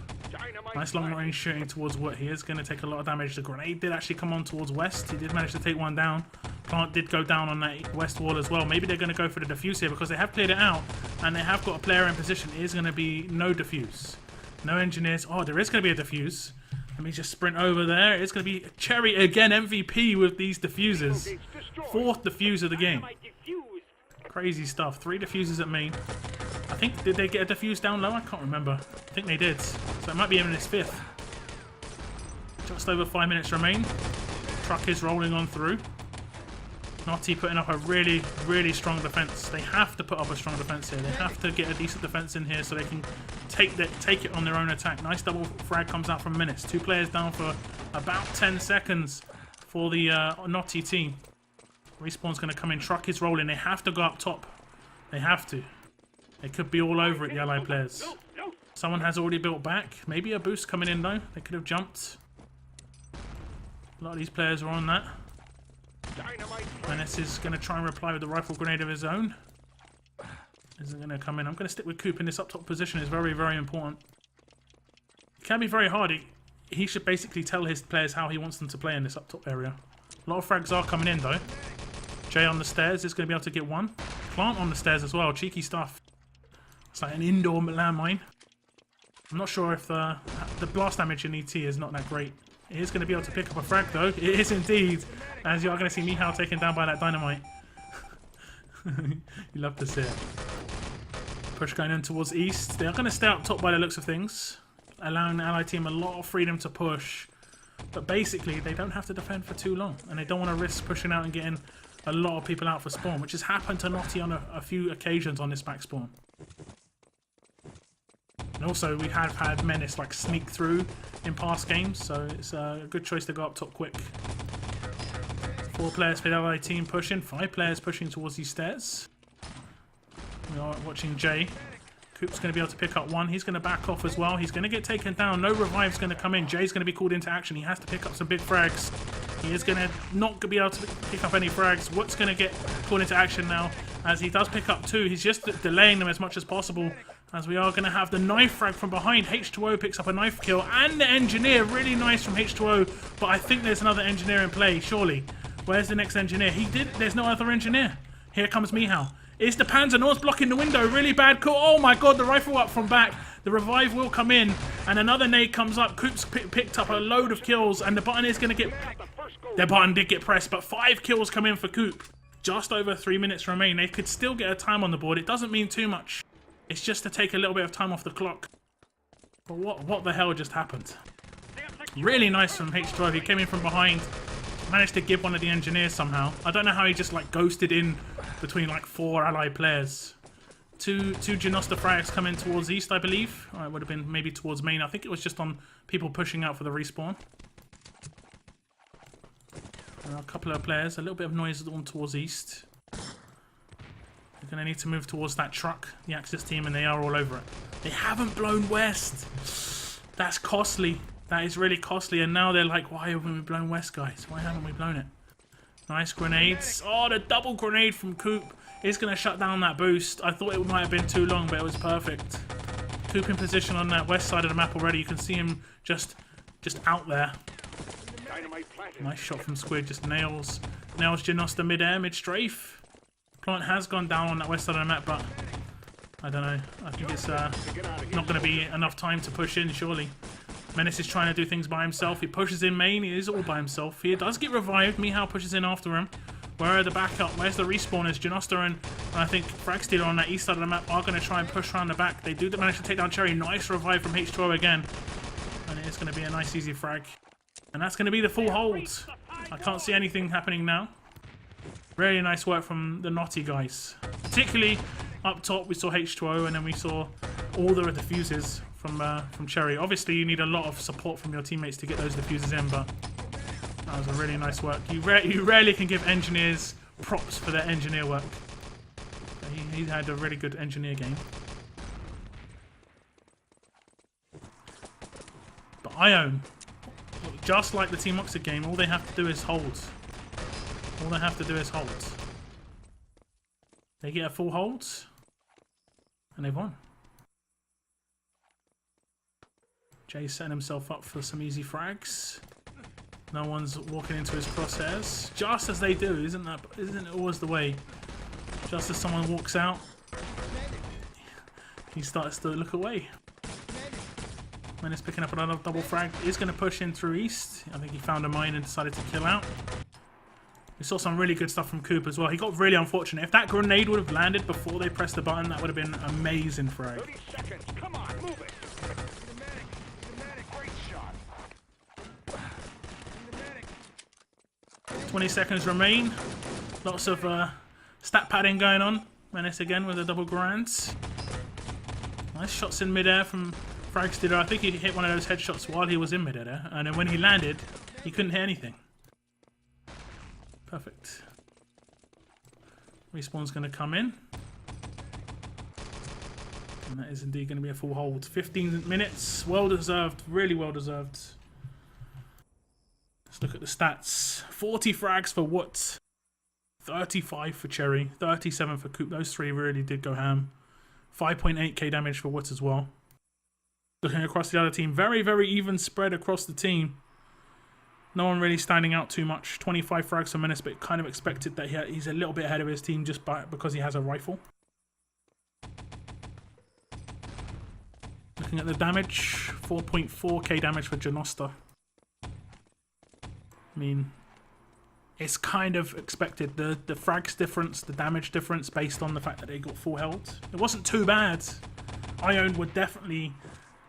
Nice long range shooting towards Wood. He is going to take a lot of damage. The grenade did actually come on towards West. He did manage to take one down. Plant did go down on that West wall as well. Maybe they're going to go for the defuse here because they have cleared it out. And they have got a player in position. It is going to be no defuse. No engineers. Oh, there is going to be a defuse. Let me just sprint over there. It's going to be Cherry again, MVP with these diffusers. 4th defuse of the game. Crazy stuff. 3 diffusers at main. I think, did they get a defuse down low? I can't remember. I think they did. So it might be in his 5th. Just over 5 minutes remain. Truck is rolling on through. NOTY putting up a really, really strong defense. They have to put up a strong defense here. They have to get a decent defense in here so they can take it on their own attack. Nice double frag comes out from Minutes. 2 players down for about 10 seconds for the NOTY team. Respawn's going to come in. Truck is rolling. They have to go up top. They have to. They could be all over it, the allied players. Someone has already built back. Maybe a boost coming in though. They could have jumped. A lot of these players are on that. Menace is going to try and reply with the rifle grenade of his own. Isn't going to come in. I'm going to stick with Coop in this up top position. It's very, very important. It can be very hard. He should basically tell his players how he wants them to play in this up top area. A lot of frags are coming in though. Jay on the stairs is going to be able to get one. Plant on the stairs as well. Cheeky stuff. It's like an indoor landmine. I'm not sure if the blast damage in ET is not that great. It is going to be able to pick up a frag though. It is indeed. As you are going to see Mihao taken down by that dynamite. You love to see it. Push going in towards east. They are going to stay up top by the looks of things. Allowing the allied team a lot of freedom to push. But basically they don't have to defend for too long. And they don't want to risk pushing out and getting a lot of people out for spawn. Which has happened to NOTY on a few occasions on this back spawn. And also we have had Menace like sneak through in past games, so it's a good choice to go up top quick. 4 players for the allied team pushing, 5 players pushing towards these stairs. We are watching Jay. Coop's going to be able to pick up one. He's going to back off as well. He's going to get taken down. No revive's going to come in. Jay's going to be called into action. He has to pick up some big frags. He is going to not be able to pick up any frags. What's going to get called into action now? As he does pick up 2, he's just delaying them as much as possible. As we are going to have the knife frag from behind. H2O picks up a knife kill. And the engineer. Really nice from H2O. But I think there's another engineer in play, surely. Where's the next engineer? There's no other engineer. Here comes Mihao. It's the Panzer. No one's blocking the window. Really bad call. Oh my god, the rifle up from back. The revive will come in, and another nade comes up. Coop's picked up a load of kills, and the button is going to get... The button did get pressed, but 5 kills come in for Coop. Just over 3 minutes remain. They could still get a time on the board. It doesn't mean too much. It's just to take a little bit of time off the clock. But what the hell just happened? Really nice from H12. He came in from behind. Managed to give one of the engineers somehow. I don't know how he just like ghosted in between like 4 allied players. Two Janosta frags coming towards east, I believe. Or it would have been maybe towards main. I think it was just on people pushing out for the respawn. A couple of players. A little bit of noise on towards east. They're going to need to move towards that truck, the Axis team, and they are all over it. They haven't blown west. That's costly. That is really costly. And now they're like, why haven't we blown west, guys? Why haven't we blown it? Nice grenades. Oh, the double grenade from Coop is going to shut down that boost. I thought it might have been too long, but it was perfect. Coop in position on that west side of the map already. You can see him just out there. Nice shot from Squid. Just nails Janosta mid-air, mid-strafe. Plant has gone down on that west side of the map, but I don't know. I think it's not going to be enough time to push in, surely. Menace is trying to do things by himself. He pushes in main. He is all by himself. He does get revived. Mihao pushes in after him. Where are the backup? Where's the respawners? Janosta and I think Fragstealer on that east side of the map are going to try and push around the back. They do manage to take down Cherry. Nice revive from H12 again. And it is going to be a nice easy frag. And that's going to be the full hold. I can't see anything happening now. Really nice work from the NOTY guys. Particularly up top we saw H2O, and then we saw all the diffuses from Cherry. Obviously you need a lot of support from your teammates to get those diffuses in, but that was a really nice work. You rarely can give engineers props for their engineer work. He had a really good engineer game. But IOWN, just like the Team Oxford game, all they have to do is hold. All they have to do is hold. They get a full hold, and they've won. Jay's setting himself up for some easy frags. No one's walking into his crosshairs. Just as they do, isn't it always the way? Just as someone walks out, he starts to look away. Menace picking up another double frag. He's going to push in through east. I think he found a mine and decided to kill out. We saw some really good stuff from Coop as well. He got really unfortunate. If that grenade would have landed before they pressed the button, that would have been an amazing frag. 30 seconds. Come on, move it. 20 seconds remain. Lots of stat padding going on. Menace again with a double grands. Nice shots in midair from Fragstealer. I think he hit one of those headshots while he was in midair, and then when he landed, he couldn't hit anything. Perfect. Respawn's going to come in. And that is indeed going to be a full hold. 15 minutes. Well deserved. Really well deserved. Let's look at the stats. 40 frags for Woot. 35 for Cherry. 37 for Coop. Those three really did go ham. 5.8k damage for Woot as well. Looking across the other team. Very, very even spread across the team. No one really standing out too much. 25 frags for Menace, but kind of expected that he's a little bit ahead of his team just because he has a rifle. Looking at the damage, 4.4k damage for Janosta. I mean, it's kind of expected. The frags difference, the damage difference based on the fact that they got full health. It wasn't too bad. IOWN were definitely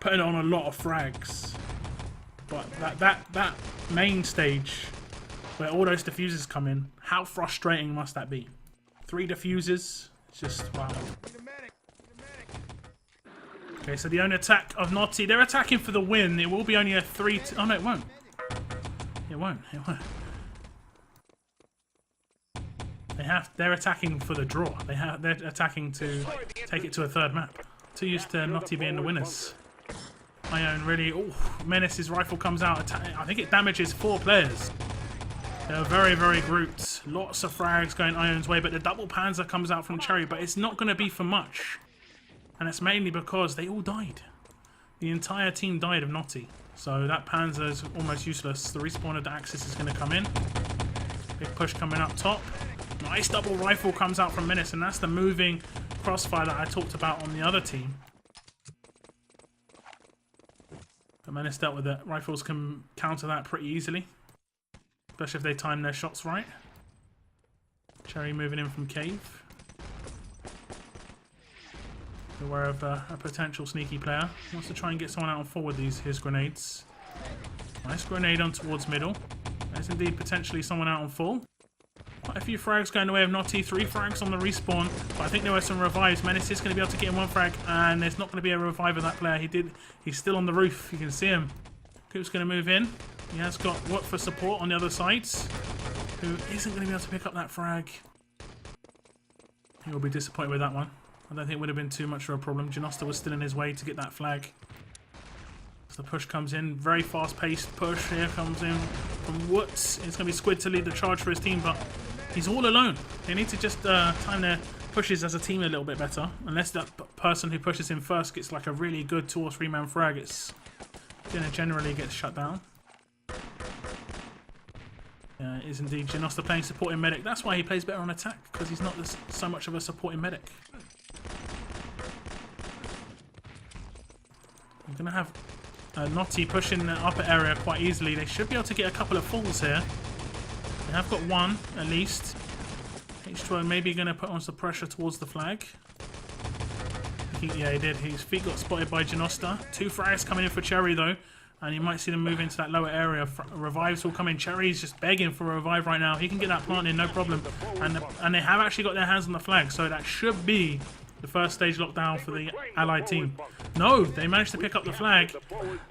putting on a lot of frags. But that main stage where all those diffusers come in, how frustrating must that be? 3 diffusers, it's just wow. Okay, so the only attack of NOTY, they're attacking for the win. It will be only a 3. Oh no, it won't. It won't. It won't. They're attacking for the draw. They're attacking to take it to a 3rd map. Too used to NOTY being the winners. IOWN really... Oh, Menace's rifle comes out. I think it damages 4 players. They're very, very grouped. Lots of frags going IOWN's way, but the double Panzer comes out from Cherry, but it's not going to be for much. And it's mainly because they all died. The entire team died of NOTY. So that Panzer is almost useless. The respawn of the Axis is going to come in. Big push coming up top. Nice double rifle comes out from Menace, and that's the moving crossfire that I talked about on the other team. But Menace dealt with it. Rifles can counter that pretty easily, especially if they time their shots right. Cherry moving in from cave. Aware of a potential sneaky player. Wants to try and get someone out on full with his grenades. Nice grenade on towards middle. There's indeed potentially someone out on full. Quite a few frags going the way of NOTY. 3 frags on the respawn, but I think there were some revives. Menace is going to be able to get in 1 frag, and there's not going to be a revive of that player. He's still on the roof. You can see him. Coop's going to move in. He has got work for support on the other sides, who isn't going to be able to pick up that frag. He will be disappointed with that one. I don't think it would have been too much of a problem. Janosta was still in his way to get that flag. So the push comes in. Very fast-paced push here comes in from Woods. It's going to be Squid to lead the charge for his team, but he's all alone. They need to just time their pushes as a team a little bit better. Unless that person who pushes in first gets like a really good 2 or 3 man frag, it's going to generally get shut down. It is indeed Janosta playing supporting medic. That's why he plays better on attack, because he's not so much of a supporting medic. I'm going to have NOTY pushing the upper area quite easily. They should be able to get a couple of falls here. They have got 1 at least. H12 maybe going to put on some pressure towards the flag. Yeah, he did. His feet got spotted by Janosta. 2 frags coming in for Cherry though. And you might see them move into that lower area. Revives will come in. Cherry's just begging for a revive right now. He can get that plant in, no problem. And they have actually got their hands on the flag. So that should be the first stage lockdown for the allied team. No, they managed to pick up the flag.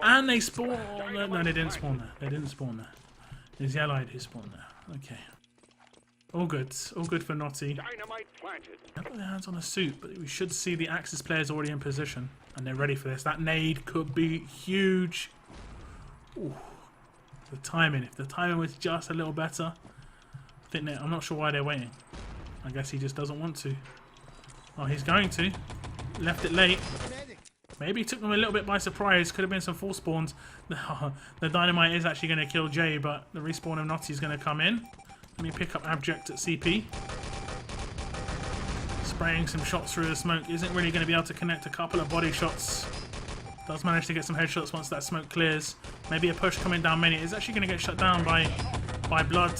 And they spawned. No, they didn't spawn there. They didn't spawn there. It's the allied who spawned there. Okay. All good. All good for NOTY. They've got their hands on a suit, but we should see the Axis players already in position. And they're ready for this. That nade could be huge. Ooh, the timing. If the timing was just a little better, I'm not sure why they're waiting. I guess he just doesn't want to. Oh, he's going to. Left it late. Maybe took them a little bit by surprise. Could have been some full spawns. The dynamite is actually going to kill Jay, but the respawn of NOTY is going to come in. Let me pick up Abject at CP. Spraying some shots through the smoke. Isn't really going to be able to connect a couple of body shots. Does manage to get some headshots once that smoke clears. Maybe a push coming down many. It's actually going to get shut down by Blood.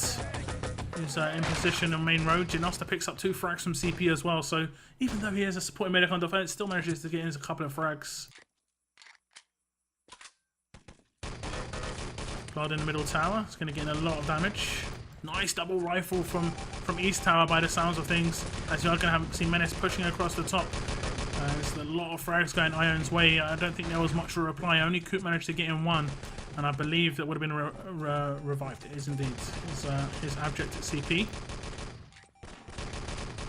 Who's in position on main road. Janosta picks up 2 frags from CP as well. So even though he has a supporting medic on defense, still manages to get in a couple of frags. Blood in the middle tower. It's going to get in a lot of damage. Nice double rifle from East Tower by the sounds of things. As you are going to see Menace pushing across the top. There's a lot of frags going IOWN's way. I don't think there was much of a reply. Only Coop managed to get in 1. And I believe that would have been revived. It is indeed. His Abject at CP.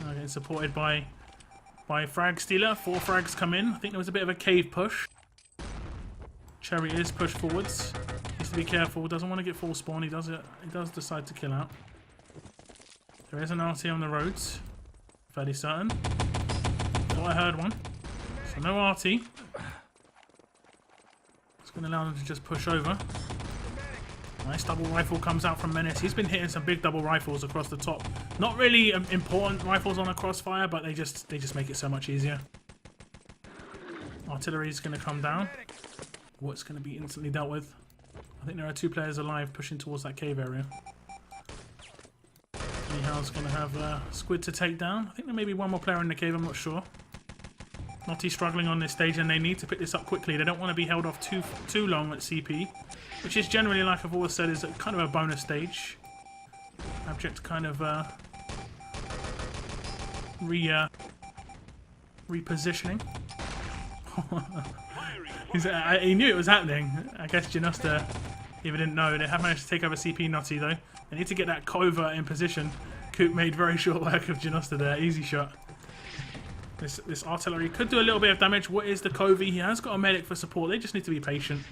Getting supported by Frag Stealer. 4 frags come in. I think there was a bit of a cave push. Cherry is pushed forwards. Needs to be careful. Doesn't want to get full spawn. He does decide to kill out. There is an RT on the roads. Fairly certain. Thought I heard one. So no RT. It's going to allow them to just push over. Nice double rifle comes out from Menace. He's been hitting some big double rifles across the top. Not really important rifles on a crossfire, but they just make it so much easier. Artillery is going to come down. What's going to be instantly dealt with? I think there are 2 players alive pushing towards that cave area. Anyhow's going to have Squid to take down. I think there may be 1 more player in the cave, I'm not sure. NOTY struggling on this stage, and they need to pick this up quickly. They don't want to be held off too long at CP, which is generally, like I've always said, is kind of a bonus stage. Abject kind of repositioning. He knew it was happening. I guess Janosta even didn't know. They have managed to take over CP NOTY though. They need to get that covert in position. Coop made very short work of Janosta there. Easy shot. This artillery could do a little bit of damage. What is the Covey? He has got a medic for support. They just need to be patient.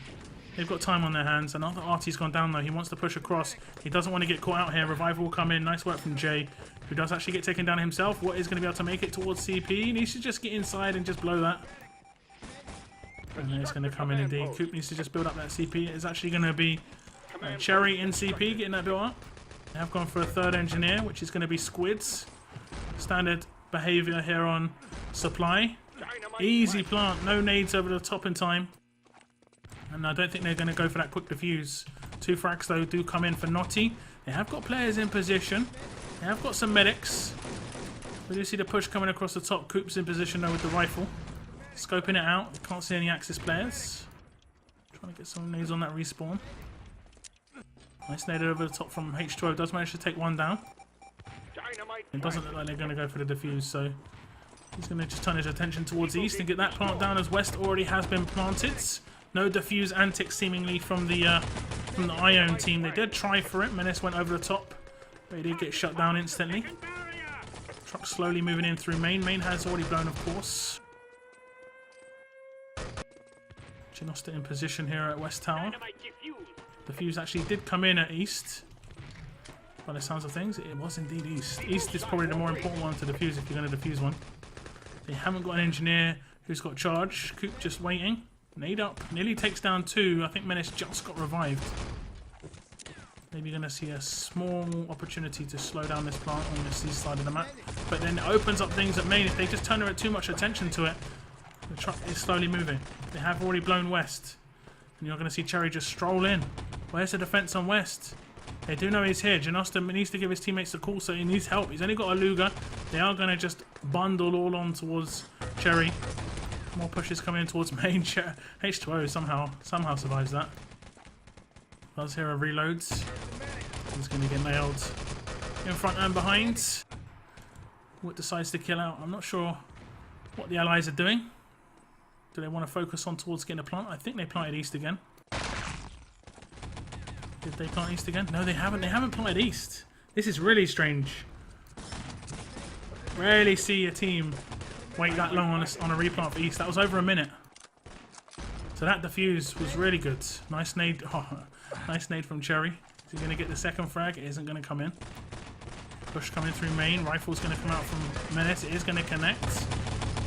They've got time on their hands. Another RT's gone down though. He wants to push across. He doesn't want to get caught out here. Revival will come in. Nice work from Jay, who does actually get taken down himself. What is going to be able to make it towards CP? He needs to just get inside and just blow that. And then it's going to come in indeed. Coop needs to just build up that CP. It's actually going to be Cherry in CP getting that built up. They have gone for a third engineer, which is going to be squids. Standard behavior here on supply. Easy plant, no nades over the top in time. And I don't think they're going to go for that quick defuse. 2 frags though do come in for NOTY. They have got players in position. They have got some medics. We do see the push coming across the top. Coop's in position though with the rifle. Scoping it out. Can't see any Axis players. Trying to get some nades on that respawn. Nice nade over the top from H2O. Does manage to take one down. It doesn't look like they're going to go for the defuse, so he's going to just turn his attention towards east and get that plant down as west already has been planted. No defuse antics seemingly from the IOWN team. They did try for it. Menace went over the top, but he did get shut down instantly. Truck slowly moving in through main. Main has already blown, of course. Genosta in position here at West Tower. Defuse actually did come in at east. By the sounds of things, it was indeed east. East is probably the more important one to defuse if you're going to defuse one. They haven't got an engineer who's got charge. Coop just waiting. Nade up. Nearly takes down 2. I think Menace just got revived. Maybe going to see a small opportunity to slow down this plant on this east side of the map. But then it opens up things at main. If they just turn too much attention to it, the truck is slowly moving. They have already blown west. And you're going to see Cherry just stroll in. Where's the defense on west? They do know he's here. Genosta needs to give his teammates a call, so he needs help. He's only got a Luger. They are going to just bundle all on towards Cherry. More pushes coming in towards main. H2O somehow survives that. Does hear a reloads. He's going to get nailed in front and behind. What decides to kill out? I'm not sure what the allies are doing. Do they want to focus on towards getting a plant? I think they planted east again. Did they plant east again? No, they haven't. They haven't planted east. This is really strange. Rarely see a team wait that long on a replant for east. That was over a minute. So that defuse was really good. Nice nade. Oh, nice nade from Cherry. Is he going to get the second frag? It isn't going to come in. Push coming through main. Rifle's going to come out from Menace. It is going to connect.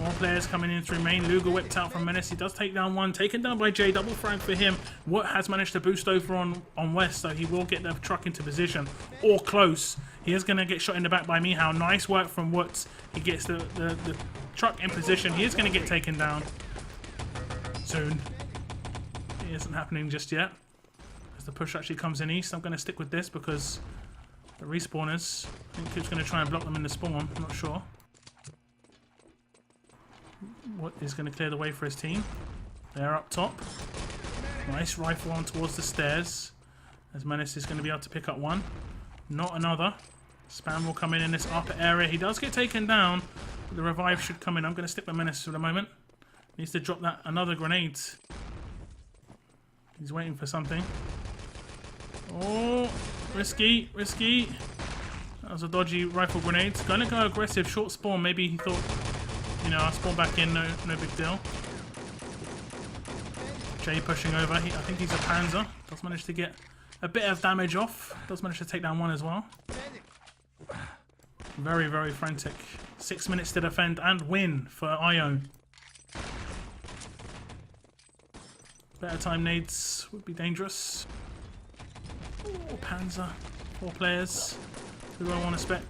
More players coming in through main. Luger whipped out from Menace. He does take down one. Taken down by Jay. Double frag for him. What has managed to boost over on west, so he will get the truck into position. Or close. He is going to get shot in the back by Mihao. Nice work from Woods. He gets the truck in position. He is going to get taken down soon. It isn't happening just yet. As the push actually comes in east, I'm going to stick with this because the respawners, I think Coop's going to try and block them in the spawn. I'm not sure. What is going to clear the way for his team? They're up top. Nice rifle on towards the stairs. As Menace is going to be able to pick up one. Not another. Spam will come in this upper area. He does get taken down. But the revive should come in. I'm going to stick with Menace for the moment. Needs to drop that another grenade. He's waiting for something. Oh, risky, risky. That was a dodgy rifle grenade. Going to go aggressive. Short spawn. Maybe he thought, you know, I'll spawn back in, no big deal. Jay pushing over. I think he's a Panzer. Does manage to get a bit of damage off. Does manage to take down one as well. Very, very frantic. 6 minutes to defend and win for IOWN. Better time nades would be dangerous. Oh, Panzer. 4 players. Who do I want to spec?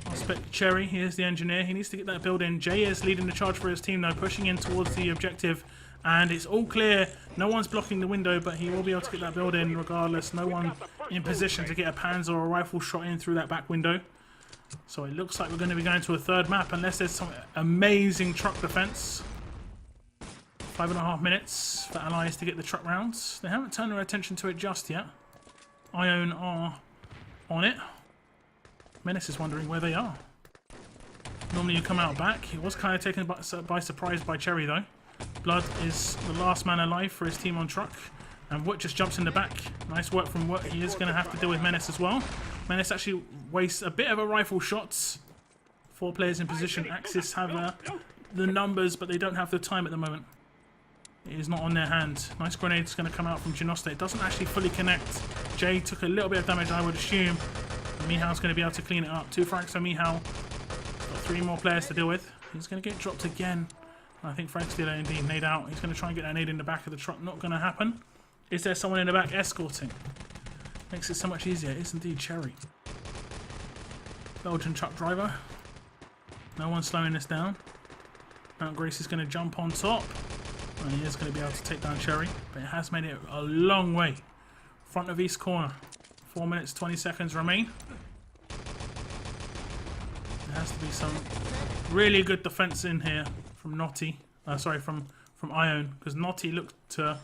I'll spec Cherry. He is the engineer. He needs to get that build in. Jay is leading the charge for his team now, pushing in towards the objective. And it's all clear. No one's blocking the window, but he will be able to get that build in regardless. No one in position to get a Panzer or a rifle shot in through that back window. So it looks like we're going to be going to a third map unless there's some amazing truck defense. 5.5 minutes for allies to get the truck rounds. They haven't turned their attention to it just yet. IOWN are on it. Menace is wondering where they are. Normally you come out back. He was kind of taken by surprise by Cherry though. Blood is the last man alive for his team on truck. And Woot just jumps in the back. Nice work from Woot. He is going to have to deal with Menace as well. Menace actually wastes a bit of a rifle shots. 4 players in position. Axis have the numbers, but they don't have the time at the moment. It is not on their hand. Nice grenade is going to come out from Genosta. It doesn't actually fully connect. Jay took a little bit of damage, I would assume. Mihao's going to be able to clean it up. 2 frags for Mihao. Got 3 more players to deal with. He's going to get dropped again. I think Frank's did indeed nade out. He's going to try and get that nade in the back of the truck. Not going to happen. Is there someone in the back escorting? Makes it so much easier. It is indeed Cherry. Belgian truck driver. No one's slowing this down. Mount Grace is going to jump on top. And he is going to be able to take down Cherry. But it has made it a long way. Front of East corner. 4 minutes, 20 seconds remain. There has to be some really good defense in here from NOTY. Sorry, from IOWN. Because NOTY looked to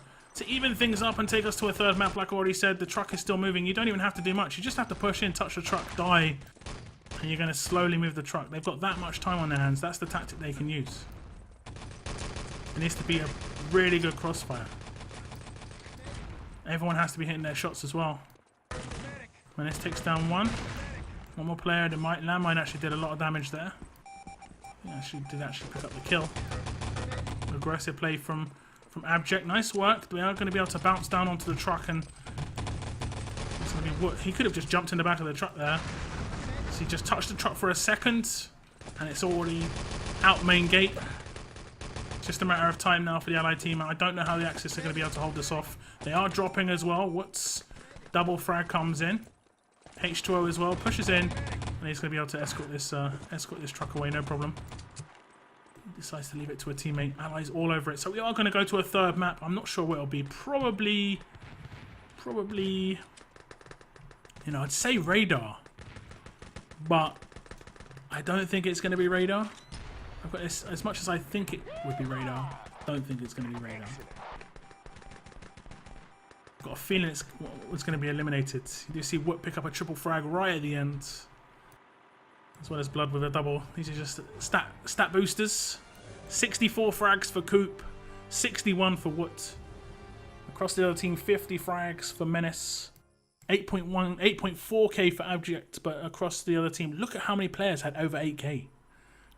even things up and take us to a third map. Like I already said, the truck is still moving. You don't even have to do much. You just have to push in, touch the truck, die. And you're going to slowly move the truck. They've got that much time on their hands. That's the tactic they can use. It needs to be a really good crossfire. Everyone has to be hitting their shots as well. Menace takes down one. One more player. The landmine actually did a lot of damage there. He actually did pick up the kill. Aggressive play from Abject. Nice work. They are going to be able to bounce down onto the truck, and it's going to be he could have just jumped in the back of the truck there. So he just touched the truck for a second, and it's already out main gate. Just a matter of time now for the Allied team. I don't know how the Axis are going to be able to hold this off. They are dropping as well. What's double frag comes in. H2O as well pushes in, and he's going to be able to escort this truck away, no problem. He decides to leave it to a teammate. Allies all over it. So we are going to go to a third map. I'm not sure what it'll be. Probably, you know, I'd say radar, but I don't think it's going to be radar. I've got this, as much as I think it would be radar, I don't think it's going to be radar. I've got a feeling it's going to be eliminated. You do see Wood pick up a triple frag right at the end, as well as Blood with a double. These are just stat boosters. 64 frags for Coop, 61 for Wood. Across the other team, 50 frags for Menace, 8.4k for Abject. But across the other team, look at how many players had over 8k.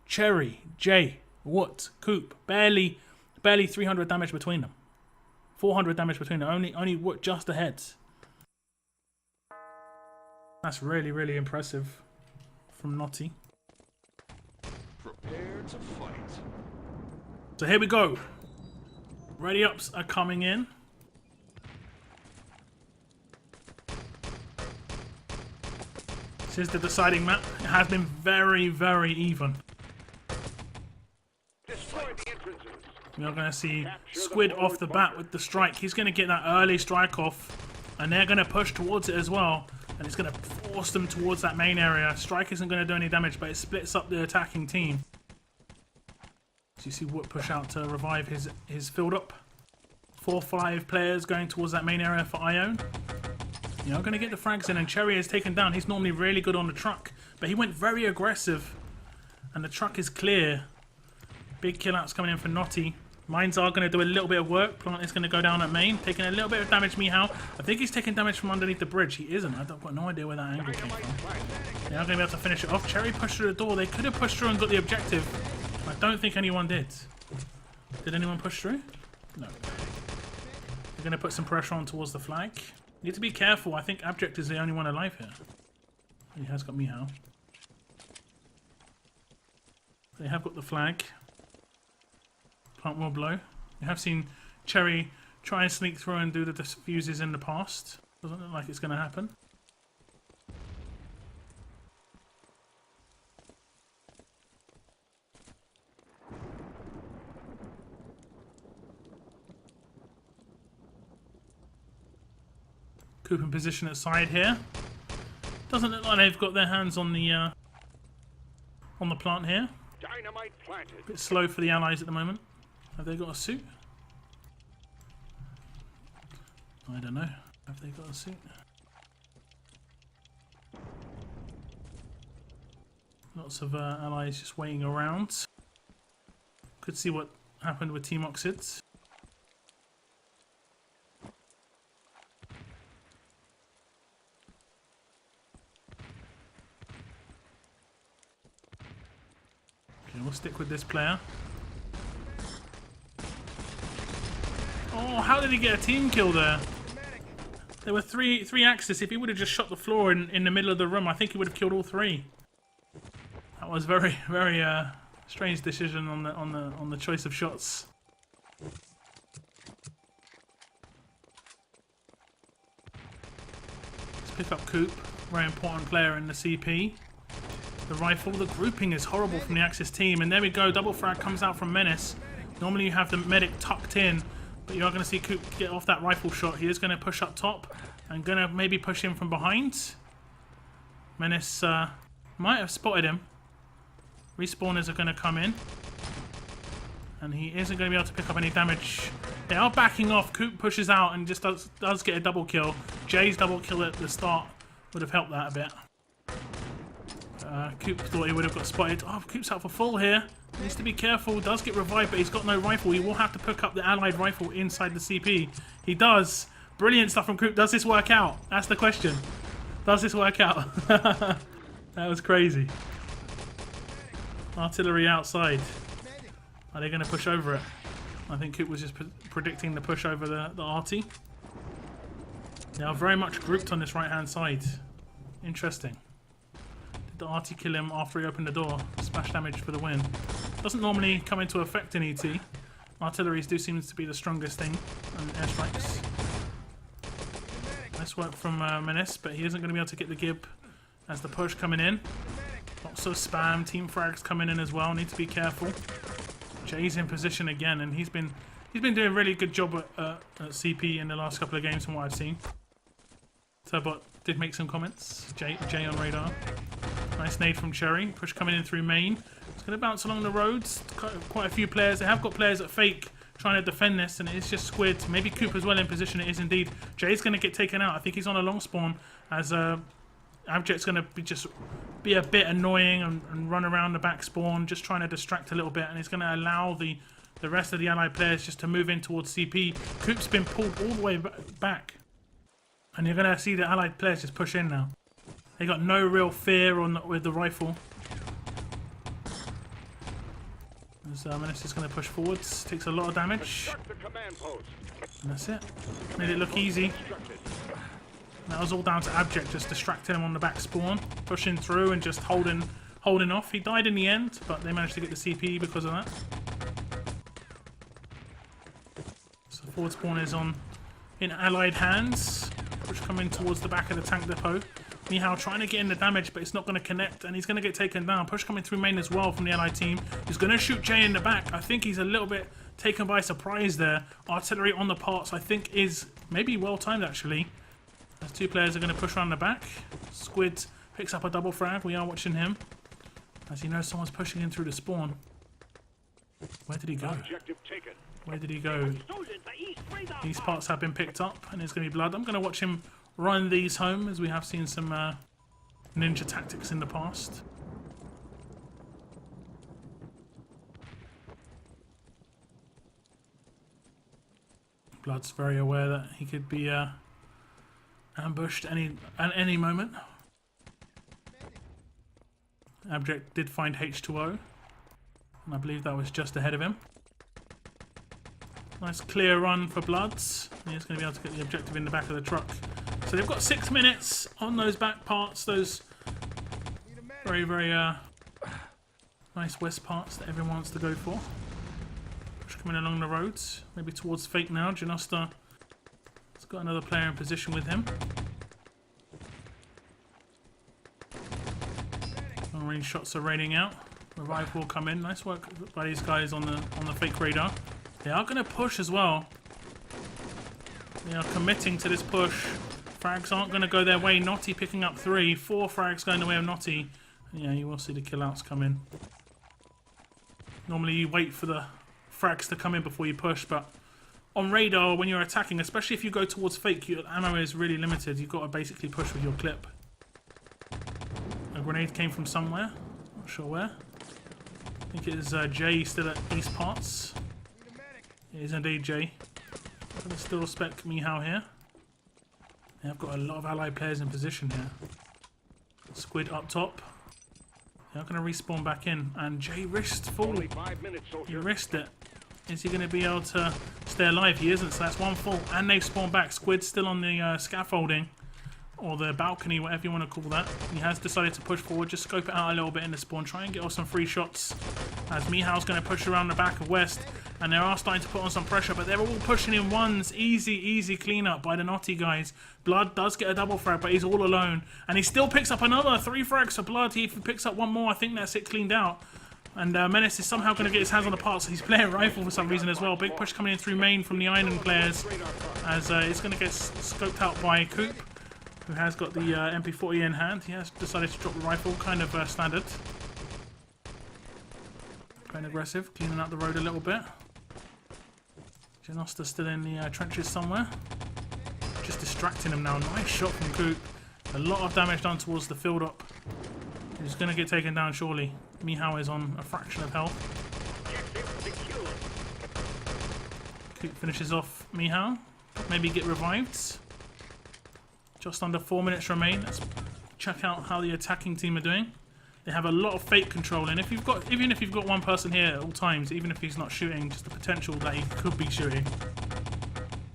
Cherry, Jay, Wood, Coop, barely 300 damage between them. 400 damage between them. Only Wood just ahead. That's really impressive from NOTY. Prepare to fight. So here we go. Ready ups are coming in. This is the deciding map. It has been very even. We are going to see Squid off the bat with the strike. He's going to get that early strike off, and they're going to push towards it as well, and it's going to force them towards that main area. Strike isn't going to do any damage, but it splits up the attacking team. So you see Wood push out to revive his field up. 4-5 players going towards that main area for IOWN. You are going to get the frags in, and Cherry is taken down. He's normally really good on the truck, but he went very aggressive, and the truck is clear. Big kill outs coming in for NOTY. Mines are going to do a little bit of work. Plant is going to go down at main, taking a little bit of damage. Mihao, I think he's taking damage from underneath the bridge. He isn't. I've got no idea where that angle came from. They are going to be able to finish it off. Cherry pushed through the door. They could have pushed through and got the objective. I don't think anyone did. Did anyone push through? No. They're going to put some pressure on towards the flag. You need to be careful. I think Abject is the only one alive here. He has got Mihao. They have got the flag. Plant will blow. You have seen Cherry try and sneak through and do the diffuses in the past. Doesn't look like it's going to happen. Coop in position at side here. Doesn't look like they've got their hands on the plant here. Dynamite planted. A bit slow for the Allies at the moment. Have they got a suit? I don't know. Have they got a suit? Lots of Allies just waiting around. Could see what happened with Team Oxids. Okay, we'll stick with this player. Oh, how did he get a team kill there? There were three Axis. If he would have just shot the floor in the middle of the room, I think he would have killed all three. That was very strange decision on the choice of shots. pick up Coop, very important player in the CP. The rifle, the grouping is horrible from the Axis team, and there we go, double frag comes out from Menace. Normally you have the medic tucked in, but you are going to see Coop get off that rifle shot. He is going to push up top and going to maybe push him from behind. Menace might have spotted him. Respawners are going to come in, and he isn't going to be able to pick up any damage. They are backing off. Coop pushes out and just does get a double kill. Jay's double kill at the start would have helped that a bit. Coop thought he would have got spotted. Oh, Coop's out for full here. Needs to be careful. Does get revived, but he's got no rifle. He will have to pick up the allied rifle inside the CP. He does. Brilliant stuff from Coop. Does this work out? That's the question. Does this work out? That was crazy. Artillery outside. Are they going to push over it? I think Coop was just predicting the push over the arty. They are very much grouped on this right-hand side. Interesting. Did the arty kill him after he opened the door? Splash damage for the win. Doesn't normally come into effect in ET. Artilleries do seem to be the strongest thing. And airstrikes. Nice work from Menace, but he isn't going to be able to get the gib as the push coming in. Lots of spam. Team frags coming in as well. Need to be careful. Jay's in position again, and he's been doing a really good job at CP in the last couple of games from what I've seen. Turbot did make some comments. Jay on radar. Nice nade from Cherry. Push coming in through main. It's going to bounce along the roads. Quite a few players. They have got players at fake trying to defend this, and it's just Squid. Maybe Coop as well in position. It is indeed. Jay's going to get taken out. I think he's on a long spawn as Abject's going to be a bit annoying and run around the back spawn, just trying to distract a little bit, and it's going to allow the rest of the allied players just to move in towards CP. Coop's been pulled all the way back, and you're going to see the allied players just push in now. They got no real fear with the rifle. As Menace is going to push forwards, takes a lot of damage. And that's it. Made it look easy. That was all down to Abject just distracting him on the back spawn, pushing through and just holding off. He died in the end, but they managed to get the CP because of that. So forward spawn is in allied hands, which come in towards the back of the tank depot. Nihao trying to get in the damage, but it's not going to connect, and he's going to get taken down. Push coming through main as well from the allied team. He's going to shoot Jay in the back. I think he's a little bit taken by surprise there. Artillery on the parts, I think, is maybe well timed actually. As two players are going to push around the back. Squid picks up a double frag. We are watching him, as he knows someone's pushing in through the spawn. Where did he go? Where did he go? These parts have been picked up, and there's going to be blood. I'm going to watch him run these home, as we have seen some ninja tactics in the past. Blood's very aware that he could be ambushed at any moment. Abject did find H2O, and I believe that was just ahead of him. Nice clear run for Bloods. He's going to be able to get the objective in the back of the truck. So they've got 6 minutes on those back parts, those very, very nice west parts that everyone wants to go for. Push coming along the roads, maybe towards Fake now. Janosta has got another player in position with him. Long range shots are raining out. Revive will come in. Nice work by these guys on the fake radar. They are going to push as well. They are committing to this push. Frags aren't going to go their way. NOTY picking up 3. 4 frags going the way of NOTY. Yeah, you will see the killouts come in. Normally you wait for the frags to come in before you push, but on radar, when you're attacking, especially if you go towards fake, your ammo is really limited. You've got to basically push with your clip. A grenade came from somewhere. Not sure where. I think it is Jay still at east parts. It is indeed Jay. But I still respect Mihao here. They have got a lot of allied players in position here. Squid up top. They're going to respawn back in. And Jay risked falling. He risked it. Is he going to be able to stay alive? He isn't, so that's 1 fall. And they spawn back. Squid still on the scaffolding. or the balcony, whatever you want to call that. He has decided to push forward, just scope it out a little bit in the spawn, try and get off some free shots. As Mihaw's going to push around the back of West, and they are starting to put on some pressure, but they're all pushing in ones. Easy cleanup by the NOTY guys. Blood does get a double frag, but he's all alone, and he still picks up another 3 frags for Blood. He picks up one more, I think that's it cleaned out. And Menace is somehow going to get his hands on the parts. He's playing rifle for some reason as well. Big push coming in through main from the IOWN players, as it's going to get scoped out by Coop, who has got the MP40 in hand. He has decided to drop the rifle, kind of standard. Playing aggressive, cleaning up the road a little bit. Janosta still in the trenches somewhere. Just distracting him now. Nice shot from Coop. A lot of damage done towards the field up. He's going to get taken down surely. Mihao is on a fraction of health. Coop finishes off Mihao. Maybe get revived. Just under 4 minutes remain. Let's check out how the attacking team are doing. They have a lot of fake control, and even if you've got one person here at all times, even if he's not shooting, just the potential that he could be shooting.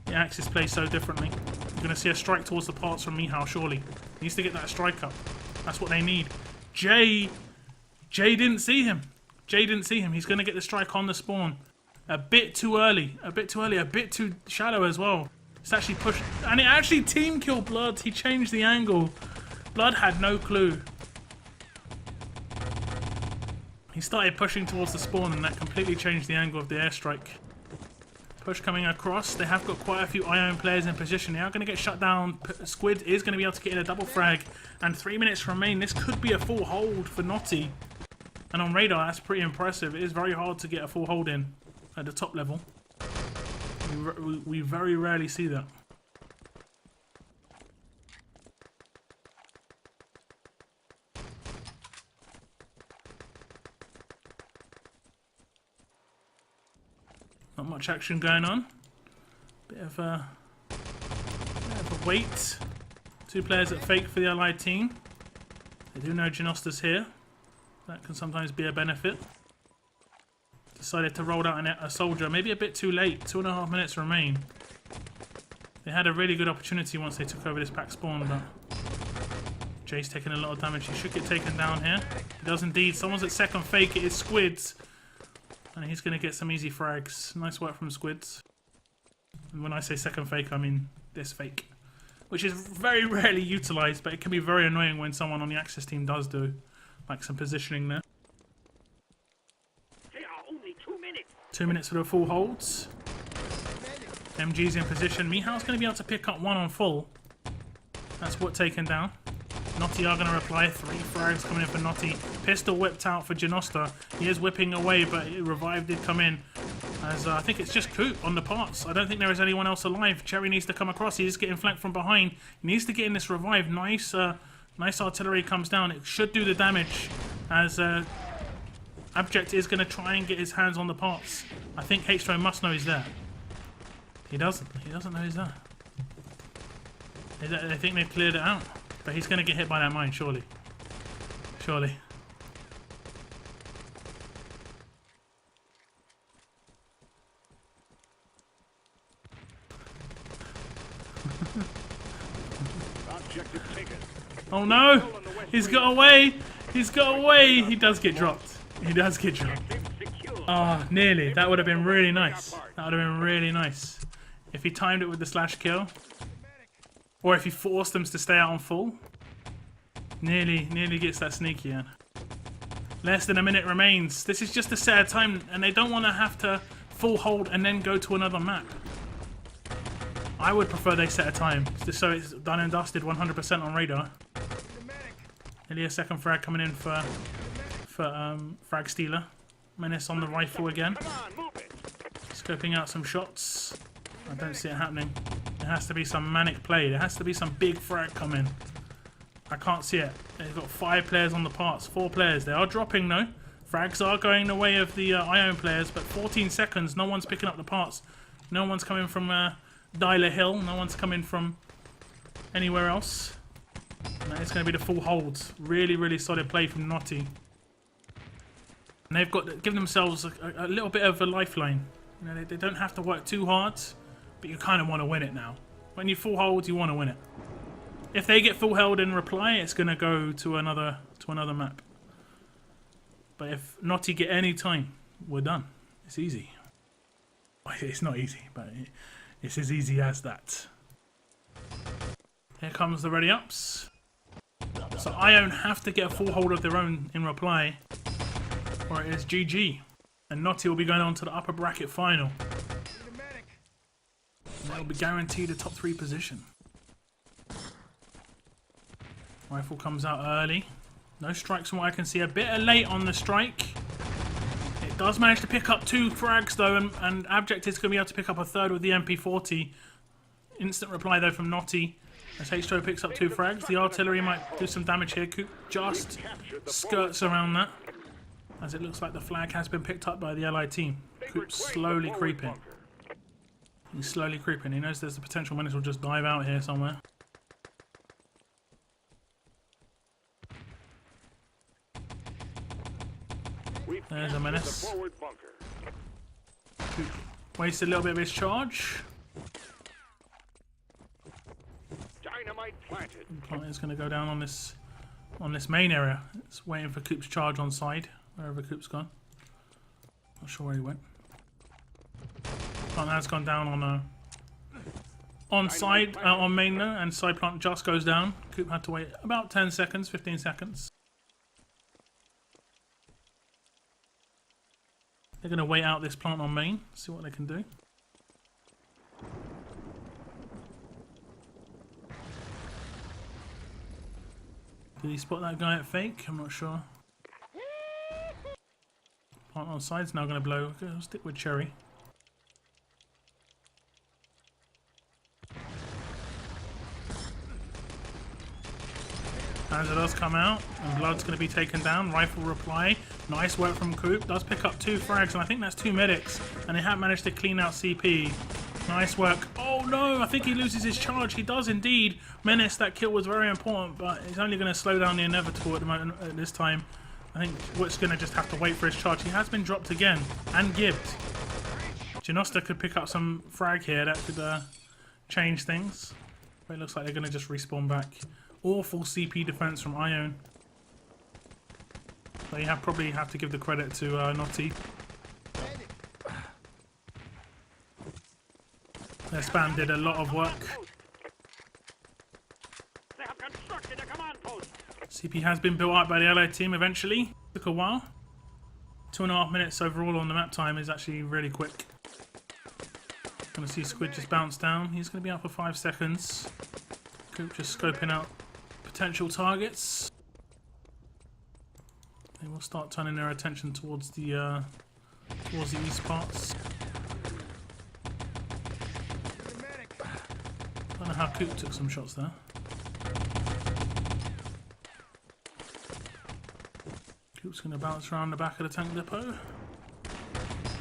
The Axis plays so differently. You're going to see a strike towards the parts from Mihao, surely. He needs to get that strike up. That's what they need. Jay didn't see him. Jay didn't see him. He's going to get the strike on the spawn. A bit too early. A bit too shallow as well. It's actually pushed, and it actually team killed Blood. He changed the angle. Blood had no clue. He started pushing towards the spawn, and that completely changed the angle of the airstrike. Push coming across. They have got quite a few IOWN players in position. They are going to get shut down. Squid is going to be able to get in a double frag, and 3 minutes remain. This could be a full hold for NOTY. And on radar, that's pretty impressive. It is very hard to get a full hold in at the top level. We very rarely see that. Not much action going on. Bit of a wait. 2 players at fake for the allied team. They do know Janosta's here. That can sometimes be a benefit. Decided to roll out a soldier, maybe a bit too late. 2.5 minutes remain. They had a really good opportunity once they took over this back spawn, but Jay's taking a lot of damage. He should get taken down here. He does indeed. Someone's at second fake. It is Squids. And he's going to get some easy frags. Nice work from Squids. And when I say second fake, I mean this fake. Which is very rarely utilised, but it can be very annoying when someone on the Axis team does do like some positioning there. 2 minutes for the full holds. MG's in position. Mihao's going to be able to pick up one on full. That's what taken down. NOTY are going to reply. 3 frags coming in for NOTY. Pistol whipped out for Janosta. He is whipping away, but Revive did come in. As I think it's just Coop on the parts. I don't think there is anyone else alive. Cherry needs to come across. He is getting flanked from behind. He needs to get in this Revive. Nice artillery comes down. It should do the damage. As Abject is going to try and get his hands on the parts. I think H-Stone must know he's there. He doesn't. He doesn't know he's there. They think they've cleared it out. But he's going to get hit by that mine, surely. Surely. Oh no! He's got away! He's got away! He does get dropped. He does get dropped. Ah, oh, nearly. That would have been really nice. That would have been really nice. If he timed it with the slash kill. Or if he forced them to stay out on full. Nearly gets that sneaky in. Less than a minute remains. This is just a set of time, and they don't want to have to full hold and then go to another map. I would prefer they set a time, just so it's done and dusted 100% on radar. Nearly a second frag coming in for Frag Stealer. Menace on the rifle again. Scoping out some shots. I don't see it happening. There has to be some manic play. There has to be some big frag coming. I can't see it. They've got 5 players on the parts. 4 players. They are dropping though. Frags are going the way of the IOWN players, but 14 seconds. No one's picking up the parts. No one's coming from Dyler Hill. No one's coming from anywhere else. And that is going to be the full hold. Really solid play from NOTY. And they've got to give themselves a little bit of a lifeline. You know, they don't have to work too hard, but you kind of want to win it now. When you full hold, you want to win it. If they get full held in reply, it's going to go to another map. But if NOTY get any time, we're done. It's easy. It's not easy, but it's as easy as that. Here comes the ready ups. So IOWN have to get a full hold of their own in reply, or it is GG. And NOTY will be going on to the upper bracket final. And they'll be guaranteed a top 3 position. Rifle comes out early. No strikes from what I can see. A bit late on the strike. It does manage to pick up 2 frags though, and Abject is going to be able to pick up a third with the MP40. Instant reply though from NOTY. As H2O picks up 2 frags. The artillery might do some damage here. Coop just skirts around that, as it looks like the flag has been picked up by the allied team. Coop's slowly creeping. He's slowly creeping. He knows there's a potential menace will just dive out here somewhere. There's a menace. Coop wasted a little bit of his charge. Dynamite planted. Plant is going to go down on this main area. It's waiting for Coop's charge on side, wherever Coop's gone. Not sure where he went. Plant has gone down on side, on main though, and side plant just goes down. Coop had to wait about 10 seconds, 15 seconds. They're going to wait out this plant on main, see what they can do. Did he spot that guy at fake? I'm not sure. Plant on side's now going to blow. I'll stick with Cherry. As it does come out, and Blood's going to be taken down. Rifle reply. Nice work from Coop. Does pick up 2 frags, and I think that's 2 medics. And they have managed to clean out CP. Nice work. Oh no, I think he loses his charge. He does indeed. Menace, that kill was very important, but he's only going to slow down the inevitable at the moment, at this time. I think Woot's going to just have to wait for his charge. He has been dropped again, and gibbed. Janosta could pick up some frag here. That could change things. But it looks like they're going to just respawn back. Awful CP defense from IOWN. But you probably have to give the credit to NOTY. Their spam did a lot of work. They have constructed a command post. CP has been built up by the allied team eventually. Took a while. 2.5 minutes overall on the map time is actually really quick. Gonna see Squid just bounce down. He's gonna be out for 5 seconds. Coop just scoping out potential targets. They will start turning their attention towards the east parts. I don't know how Coop took some shots there. Coop's going to bounce around the back of the tank depot.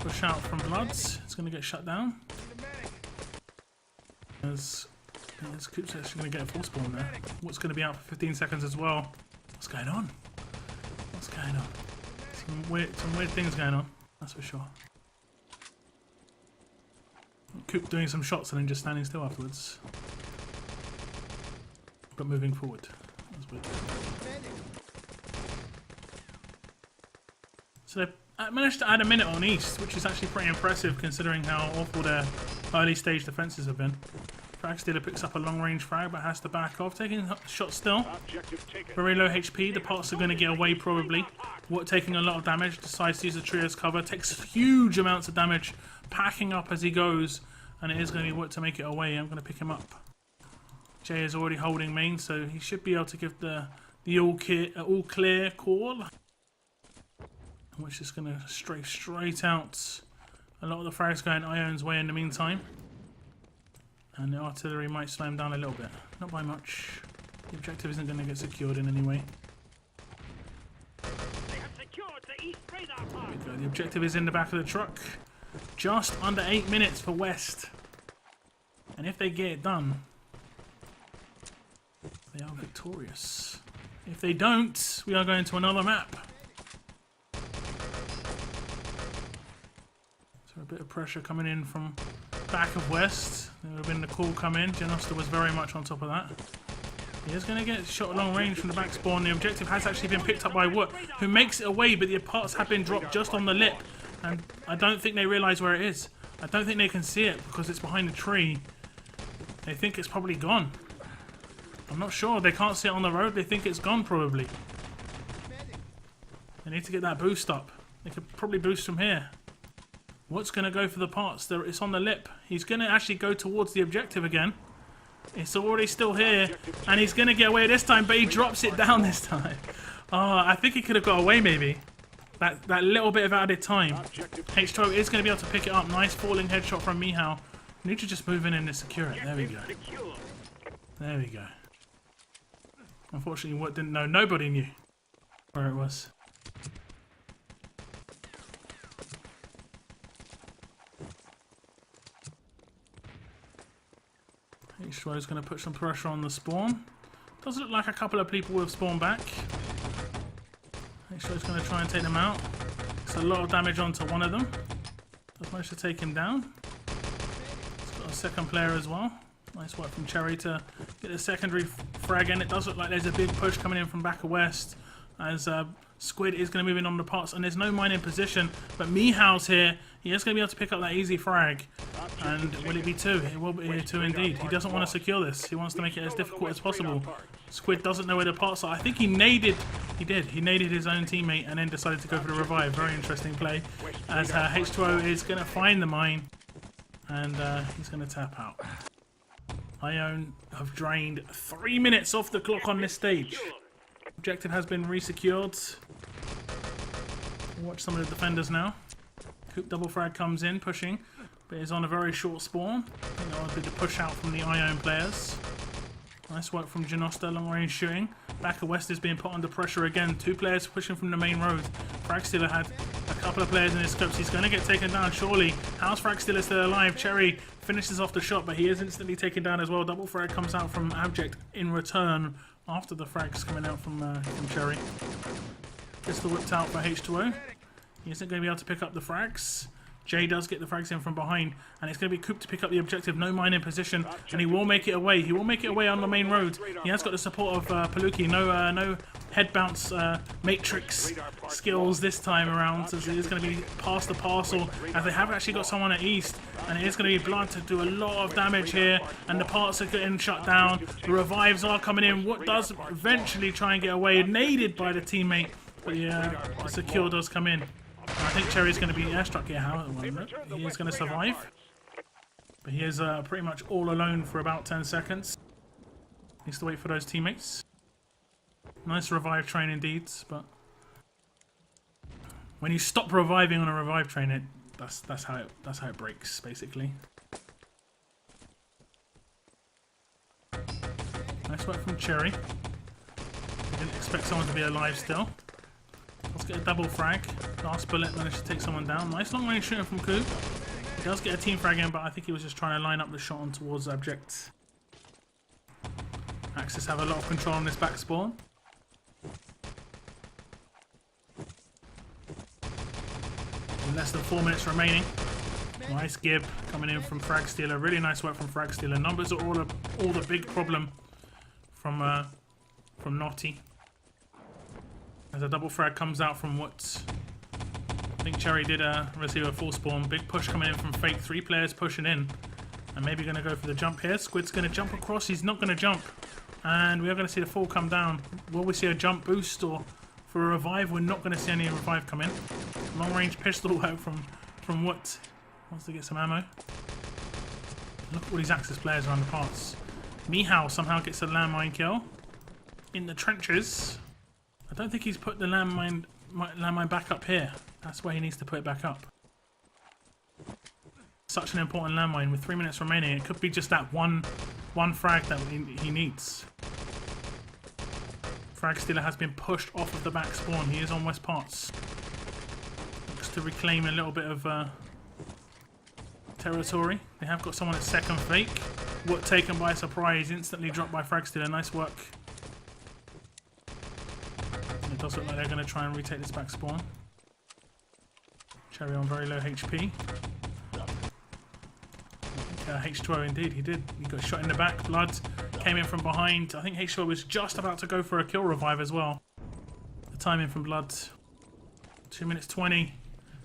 Push out from Bloods. It's going to get shut down. As Coop's actually going to get a full spawn there. What's going to be out for 15 seconds as well. What's going on? What's going on? Some weird things going on, that's for sure. Coop doing some shots and then just standing still afterwards. But moving forward. That's weird. So they managed to add a minute on East, which is actually pretty impressive considering how awful their early stage defences have been. Frag Stealer picks up a long range frag but has to back off, taking shots still. Very low HP, the parts are going to get away probably. What taking a lot of damage, decides to use the tree as cover, takes huge amounts of damage, packing up as he goes, and it is going to be Woot to make it away. I'm going to pick him up. Jay is already holding main, so he should be able to give the all clear call. Which is going to stray straight out. A lot of the frags going IOWN's way in the meantime. And the artillery might slow him down a little bit. Not by much. The objective isn't going to get secured in any way. They have secured the east radar There we go. The objective is in the back of the truck. Just under 8 minutes for West. And if they get it done, they are victorious. If they don't, we are going to another map. So a bit of pressure coming in from back of West. There would have been the call come in. Janosta was very much on top of that. He is going to get shot long range from the back spawn. The objective has actually been picked up by Wook, who makes it away, but the parts have been dropped just on the lip. And I don't think they realise where it is. I don't think they can see it because it's behind a tree. They think it's probably gone. I'm not sure. They can't see it on the road. They think it's gone probably. They need to get that boost up. They could probably boost from here. Wook's going to go for the parts. It's on the lip. He's going to actually go towards the objective again. It's already still here. And he's going to get away this time, but he drops it down this time. Oh, I think he could have got away maybe. That little bit of added time. H2O is going to be able to pick it up. Nice falling headshot from Mihao. We need to just move in and secure it. There we go. There we go. Unfortunately, Wook didn't know. Nobody knew where it was. H2O is going to put some pressure on the spawn. Does look like a couple of people will spawn back. H2O is going to try and take them out. It's a lot of damage onto one of them. Does manage to take him down. It's got a second player as well. Nice work from Cherry to get a secondary frag in. It does look like there's a big push coming in from back of west as Squid is going to move in on the parts, and there's no mine in position, but Mihao's here. He is going to be able to pick up that easy frag. And will it be two? It will be two indeed. He doesn't want to secure this. He wants to make it as difficult as possible. Squid doesn't know where the parts are. I think he naded. He did. He naded his own teammate and then decided to go for the revive. Very interesting play. As H2O is going to find the mine. And he's going to tap out. IOWN have drained 3 minutes off the clock on this stage. Objective has been resecured. Watch some of the defenders now. Coop double frag comes in, pushing, but is on a very short spawn. I think that would be the push out from the IOWN players. Nice work from Janosta, long range shooting. Back of west is being put under pressure again. Two players pushing from the main road. Fragstealer had a couple of players in his scopes. He's going to get taken down surely. How's Fragstealer still alive? Cherry finishes off the shot, but he is instantly taken down as well. Double frag comes out from Abject in return after the frags coming out from Cherry. Pistol whipped out for H2O. He isn't going to be able to pick up the frags. Jay does get the frags in from behind, and it's going to be Coop to pick up the objective. No mine in position, and he will make it away. He will make it away on the main road. He has got the support of Paluki. No head bounce matrix skills this time around, as it is going to be past the parcel, as they have actually got someone at east, and it is going to be Blood to do a lot of damage here, and the parts are getting shut down. The revives are coming in. What does eventually try and get away, naded by the teammate, but the secure does come in. I think Cherry's going to be airstruck here, however. He is going to survive. But he is pretty much all alone for about 10 seconds. Needs to wait for those teammates. Nice revive train indeed, but when you stop reviving on a revive train, that's how it breaks, basically. Nice work from Cherry. Didn't expect someone to be alive still. Let's get a double frag. Last bullet managed to take someone down. Nice long range shooting from Coop. He does get a team frag in, but I think he was just trying to line up the shot on towards Abject. Axis have a lot of control on this back spawn. Less than 4 minutes remaining. Nice gib coming in from Fragstealer. Really nice work from Fragstealer. Numbers are all the big problem from NOTY. As a double frag comes out from what I think Cherry did receive a full spawn. Big push coming in from Fake. 3 players pushing in. And maybe going to go for the jump here. Squid's going to jump across. He's not going to jump. And we are going to see the fall come down. Will we see a jump boost or for a revive? We're not going to see any revive come in. Long range pistol work from what? Wants to get some ammo. Look at all these Axis players around the parts. Mihao somehow gets a landmine kill. In the trenches. I don't think he's put the landmine back up here. That's where he needs to put it back up. Such an important landmine with 3 minutes remaining. It could be just that one frag that he needs. Fragstealer has been pushed off of the back spawn. He is on west parts. Looks to reclaim a little bit of territory. They have got someone at second Fake. What taken by surprise, instantly dropped by Fragstealer. Nice work. It does look like they're going to try and retake this back spawn. Cherry on very low HP. H2O indeed, he did. He got shot in the back. Blood came in from behind. I think H2O was just about to go for a kill revive as well. The timing from Blood. 2 minutes 20.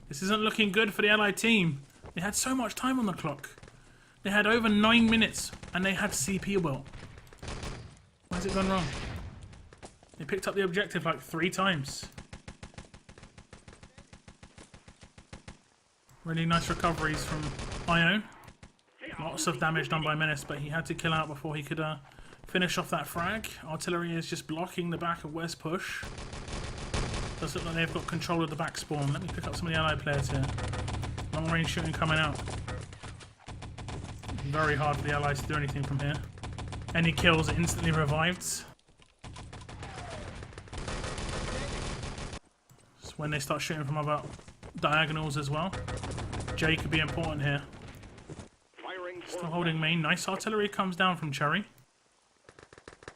This isn't looking good for the Allied team. They had so much time on the clock. They had over 9 minutes and they had CP built. Why's it gone wrong? They picked up the objective like 3 times. Really nice recoveries from IOWN. Lots of damage done by Menace, but he had to kill out before he could finish off that frag. Artillery is just blocking the back of West push. Does look like they've got control of the back spawn. Let me pick up some of the Allied players here. Long range shooting coming out. Very hard for the Allies to do anything from here. Any kills are instantly revived. It's when they start shooting from other diagonals as well. J could be important here. Still holding main. Nice artillery comes down from Cherry.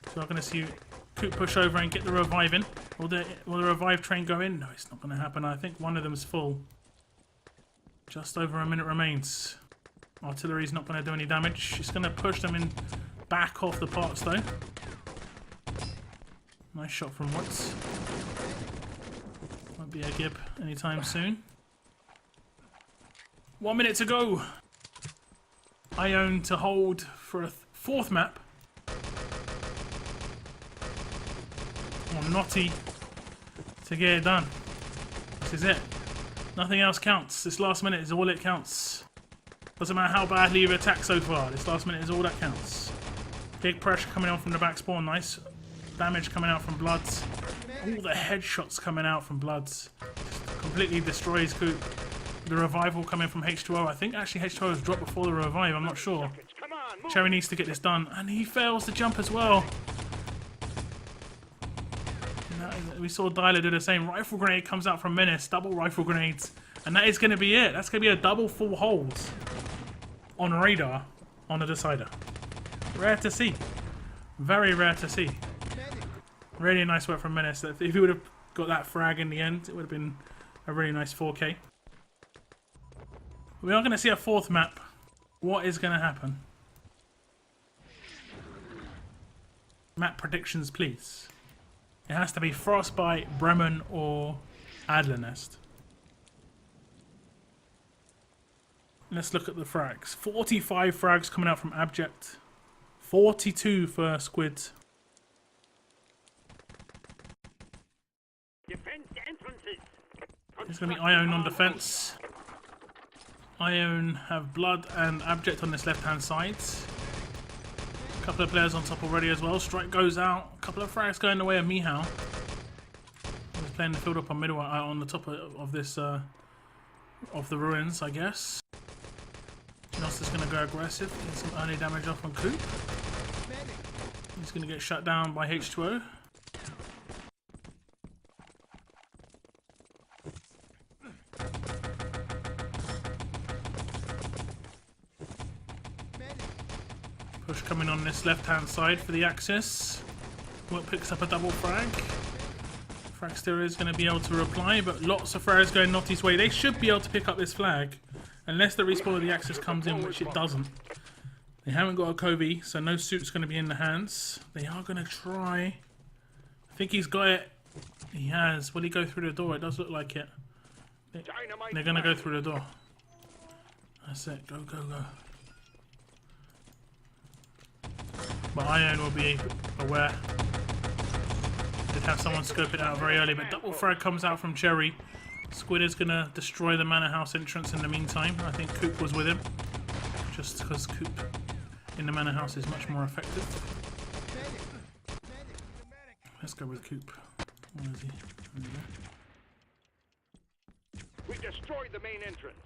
So we're going to see Coop push over and get the revive in. Will the revive train go in? No, it's not going to happen. I think one of them is full. Just over a minute remains. Artillery's not going to do any damage. It's going to push them in back off the parts though. Nice shot from Woods. Won't be a Gib anytime soon. 1 minute to go. IOWN to hold for a 4th map. Or NOTY to get it done. This is it. Nothing else counts. This last minute is all it counts. Doesn't matter how badly you've attacked so far. This last minute is all that counts. Big pressure coming on from the back spawn. Nice damage coming out from Bloods. All the headshots coming out from Bloods. Completely destroys Coop. The revival coming from H2O. I think actually H2O has dropped before the revive. I'm not sure. Cherry needs to get this done. And he fails to jump as well. We saw Dyler do the same. Rifle grenade comes out from Menace. Double rifle grenades. And that is going to be it. That's going to be a double full hold on radar on a decider. Rare to see. Very rare to see. Really nice work from Menace. If he would have got that frag in the end, it would have been a really nice 4K. We are going to see a 4th map. What is going to happen? Map predictions, please. It has to be Frostbite, Bremen, or Adler Nest. Let's look at the frags. 45 frags coming out from Abject. 42 for Squid. Defend the entrances. There's going to be IOWN on defense. IOWN have Blood and Abject on this left-hand side. A couple of players on top already as well. Strike goes out. A couple of frags going the way of Mihao. He's playing the field up on middle on the top of this of the ruins, I guess. Nos is going to go aggressive. Get some early damage off on Coop. He's going to get shut down by H2O. Push coming on this left-hand side for the Axis. Work picks up a double frag. Fragster is going to be able to reply, but lots of frags going NOTY's way. They should be able to pick up this flag, unless the respawn of the Axis comes in, which it doesn't. They haven't got a Kobe, so no suit's going to be in the hands. They are going to try. I think he's got it. He has. Will he go through the door? It does look like it. They're going to go through the door. That's it. Go, go, go. But IOWN will be aware. Did have someone scope it out very early, but double frag comes out from Cherry. Squid is going to destroy the manor house entrance in the meantime. I think Coop was with him. Just because Coop in the manor house is much more effective. Let's go with Coop. Where is he? We destroyed the main entrance.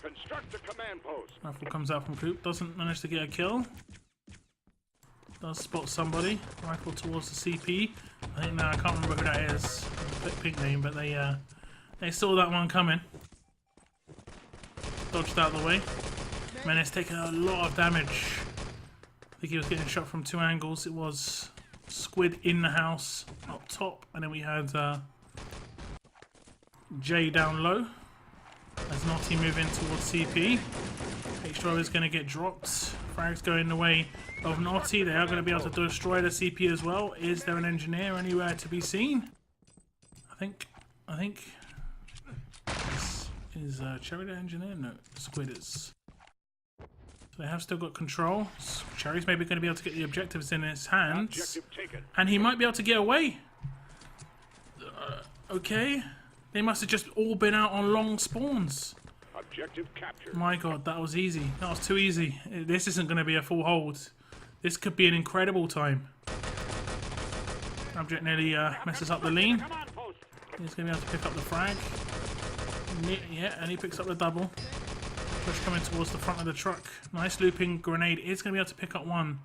Construct the command post. Rifle comes out from Coop. Doesn't manage to get a kill. Does spot somebody. Rifle towards the CP. I think now I can't remember who that is. The pink name, but they saw that one coming. Dodged out of the way. Menace taking a lot of damage. I think he was getting shot from 2 angles. It was Squid in the house up top, and then we had J down low. As NOTY move in towards CP. H2O is going to get dropped frags going the way of NOTY. They are going to be able to destroy the CP as well. Is there an engineer anywhere to be seen? I think this is Cherry the engineer? No, Squid is. So they have still got control. Cherry's maybe going to be able to get the objectives in his hands. And he might be able to get away. Okay. They must have just all been out on long spawns. Objective captured. My god, that was easy. That was too easy. This isn't going to be a full hold. This could be an incredible time. Object nearly messes up the lean. He's going to be able to pick up the frag. Yeah, and he picks up the double. Push coming towards the front of the truck. Nice looping grenade. Is going to be able to pick up one.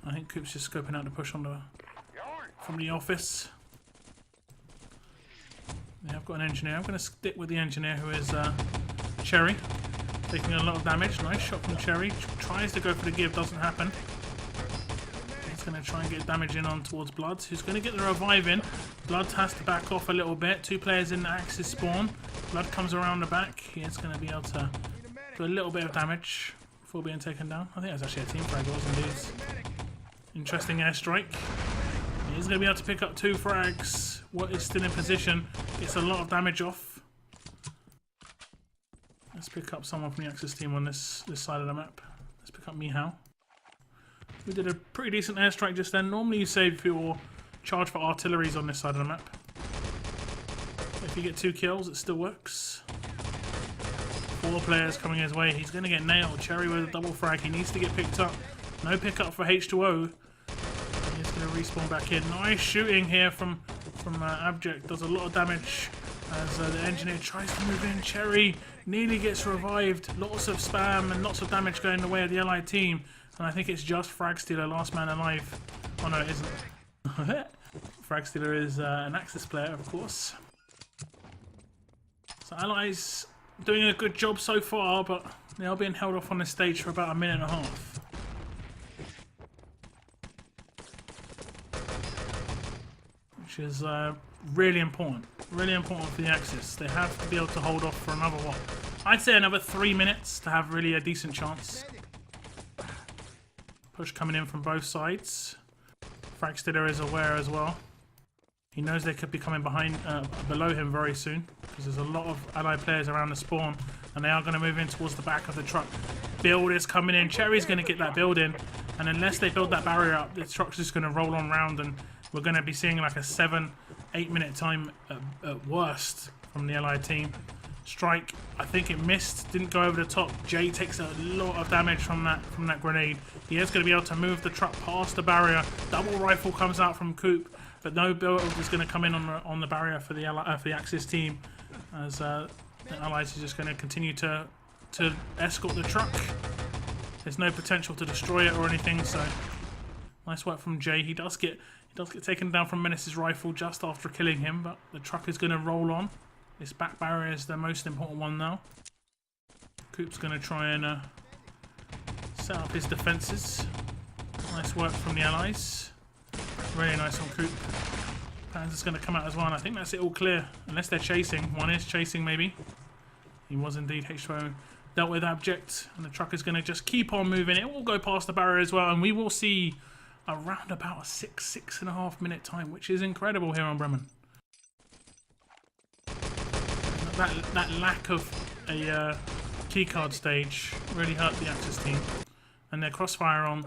I think Coop's just scoping out the push on the from the office. Yeah, I've got an engineer. I'm going to stick with the engineer who is Cherry. Taking a lot of damage. Nice shot from Cherry. Tries to go for the give. Doesn't happen. He's going to try and get damage in on towards Blood, who's going to get the revive in. Blood has to back off a little bit. 2 players in the Axis spawn. Blood comes around the back. He is going to be able to do a little bit of damage before being taken down. I think that's actually a team frag, wasn't it? Interesting airstrike. He's going to be able to pick up 2 frags. What is still in position. Gets a lot of damage off. Let's pick up someone from the Axis team on this side of the map. Let's pick up Mihao. We did a pretty decent airstrike just then. Normally you save your charge for artilleries on this side of the map. If you get 2 kills, it still works. 4 players coming his way. He's going to get nailed. Cherry with a double frag. He needs to get picked up. No pickup for H2O. He's going to respawn back in. Nice shooting here from Abject. Does a lot of damage as the engineer tries to move in. Cherry nearly gets revived. Lots of spam and lots of damage going the way of the allied team. And I think it's just Frag Stealer, last man alive. Oh no, it isn't. Frag Stealer is an Axis player, of course. So Allies doing a good job so far, but they are being held off on this stage for about a minute and a half. Which is really important. Really important for the Axis. They have to be able to hold off for another, what? I'd say another 3 minutes to have really a decent chance. Push coming in from both sides. Frag Stealer is aware as well. He knows they could be coming below him very soon, because there's a lot of allied players around the spawn, and they are going to move in towards the back of the truck. Build is coming in. Cherry's going to get that build in, and unless they build that barrier up, the truck's just going to roll on round, and we're going to be seeing like a 7-8 minute time at worst from the allied team. Strike, I think it missed, didn't go over the top. Jay takes a lot of damage from that grenade. He is going to be able to move the truck past the barrier. Double rifle comes out from Coop, but no build is going to come in on the barrier for the Axis team, as the Allies are just going to continue to escort the truck. There's no potential to destroy it or anything, so nice work from Jay. He does get taken down from Menace's rifle just after killing him, but the truck is going to roll on. This back barrier is the most important one now. Coop's going to try and set up his defences. Nice work from the Allies. Really nice on Coop. Panzer's going to come out as well, and I think that's it all clear. Unless they're chasing. One is chasing, maybe. He was indeed. H2O dealt with Abject, and the truck is going to just keep on moving. It will go past the barrier as well, and we will see around about a 6.5 minute time, which is incredible here on Bremen. That lack of a keycard stage really hurt the Axis team, and their crossfire on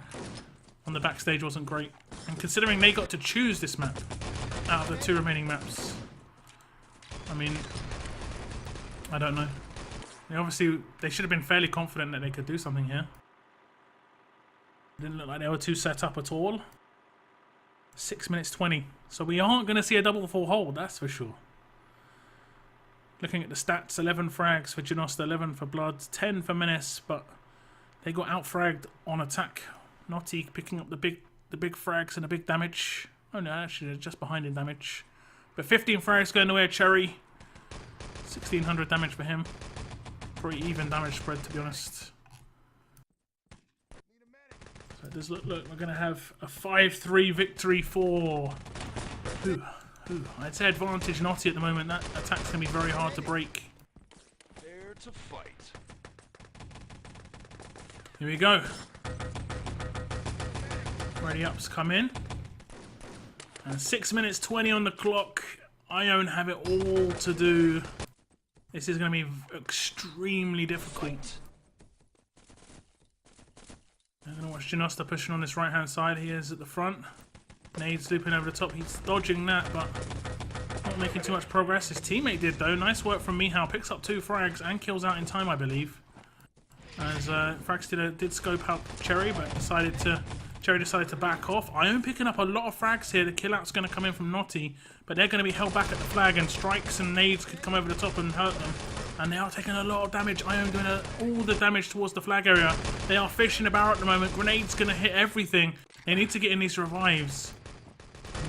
the backstage wasn't great. And considering they got to choose this map out of the 2 remaining maps, I mean, I don't know. They should have been fairly confident that they could do something here. Didn't look like they were too set up at all. 6 minutes 20, so we aren't going to see a double full hold, that's for sure. Looking at the stats, 11 frags for Janosta, 11 for Blood, 10 for Menace, but they got out-fragged on attack. NOTY picking up the big frags and the big damage. Oh no, actually they're just behind in damage. But 15 frags going away at Cherry. 1600 damage for him. Pretty even damage spread, to be honest. So it does look we're going to have a 5-3 victory for... I'd say advantage NOTY at the moment. That attack's going to be very hard to break. Prepare to fight. Here we go. Ready ups come in. And 6 minutes 20 on the clock. IOWN have it all to do. This is going to be extremely difficult. I'm going to watch Janosta pushing on this right hand side. He is at the front. Nades looping over the top. He's dodging that, but not making too much progress. His teammate did though. Nice work from Mihal. Picks up 2 frags and kills out in time, I believe. As Fragstealer did scope out Cherry, but Cherry decided to back off. IOWN picking up a lot of frags here. The kill out's going to come in from NOTY, but they're going to be held back at the flag, and strikes and nades could come over the top and hurt them. And they are taking a lot of damage. IOWN doing all the damage towards the flag area. They are fishing about at the moment. Grenades going to hit everything. They need to get in these revives.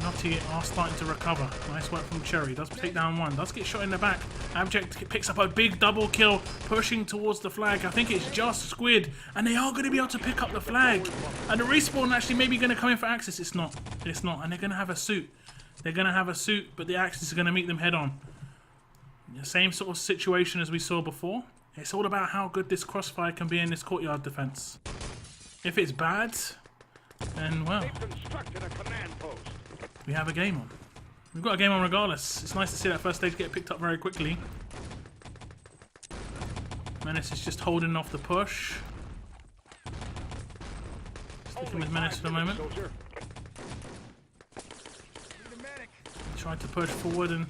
NOTY are starting to recover. Nice work from Cherry. Does take down one. Does get shot in the back. Abject picks up a big double kill, pushing towards the flag. I think it's just Squid, and they are going to be able to pick up the flag. And the respawn actually maybe going to come in for Axis. It's not. It's not. And they're going to have a suit. They're going to have a suit, but the Axis are going to meet them head on. The same sort of situation as we saw before. It's all about how good this Crossfire can be in this courtyard defense. If it's bad, then well, we have a game on. We've got a game on regardless. It's nice to see that first stage get picked up very quickly. Menace is just holding off the push. Sticking with Menace for the moment. Tried to push forward and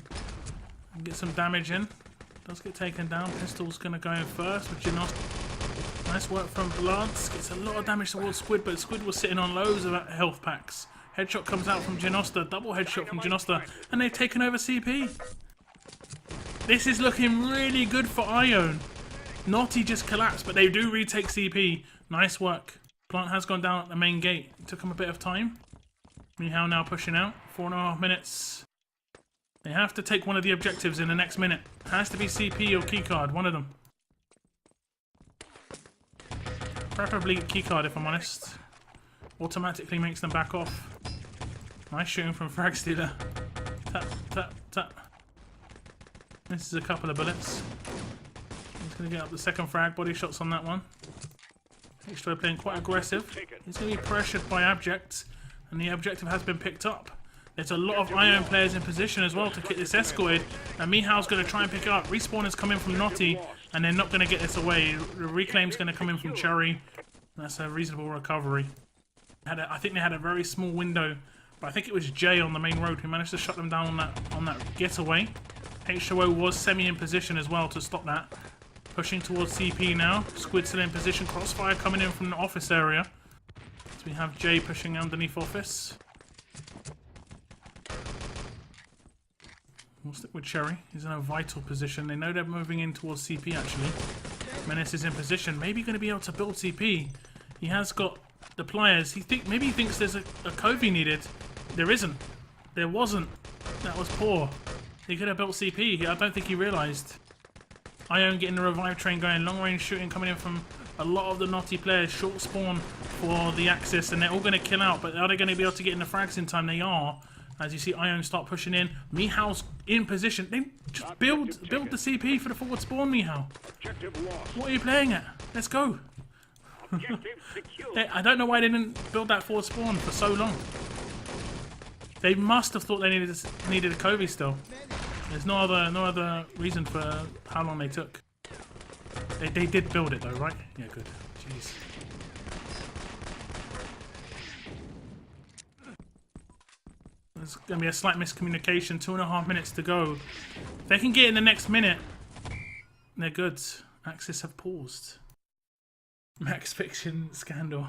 get some damage in. Does get taken down. Pistol's going to go in first with Janosta. Nice work from Bloods. Gets a lot of damage towards Squid, but Squid was sitting on loads of health packs. Headshot comes out from Janosta. Double headshot from Janosta. And they've taken over CP. This is looking really good for IOWN. NOTY just collapsed, but they do retake CP. Nice work. Plant has gone down at the main gate. It took him a bit of time. Mihal now pushing out. 4.5 minutes. They have to take one of the objectives in the next minute. Has to be CP or keycard, one of them. Preferably keycard, if I'm honest. Automatically makes them back off. Nice shooting from Fragstealer. Tap, tap, tap. Misses a couple of bullets. He's going to get up the second frag. Body shots on that one. H2O playing quite aggressive. He's going to be pressured by Abject, and the objective has been picked up. There's a lot of IOWN players in position as well to get this escorted, and Mihal's going to try and pick it up. Respawn is coming from NOTY, and they're not going to get this away. The reclaim's going to come in from Cherry. That's a reasonable recovery. I think they had a very small window, but I think it was Jay on the main road who managed to shut them down on that getaway. H2O was semi in position as well to stop that. Pushing towards CP now. Squid still in position. Crossfire coming in from the office area. So we have Jay pushing underneath office. We'll stick with Cherry. He's in a vital position. They know they're moving in towards CP actually. Menace is in position. Maybe going to be able to build CP. He has got the pliers. Maybe he thinks there's a Covey needed. There isn't. There wasn't. That was poor. He could have built CP. I don't think he realised. IOWN getting the revive train going. Long range shooting coming in from a lot of the NOTY players. Short spawn for the Axis, and they're all going to kill out. But are they going to be able to get in the frags in time? They are. As you see IOWN start pushing in. Mihal's in position. They just build the CP for the forward spawn, Mihal. What are you playing at? Let's go. I don't know why they didn't build that forward spawn for so long. They must have thought they needed a Covey still. There's no other reason for how long they took. They did build it though, right? Yeah, good. Jeez. There's going to be a slight miscommunication. 2.5 minutes to go. If they can get in the next minute, they're good. Axis have paused. Max Fiction scandal.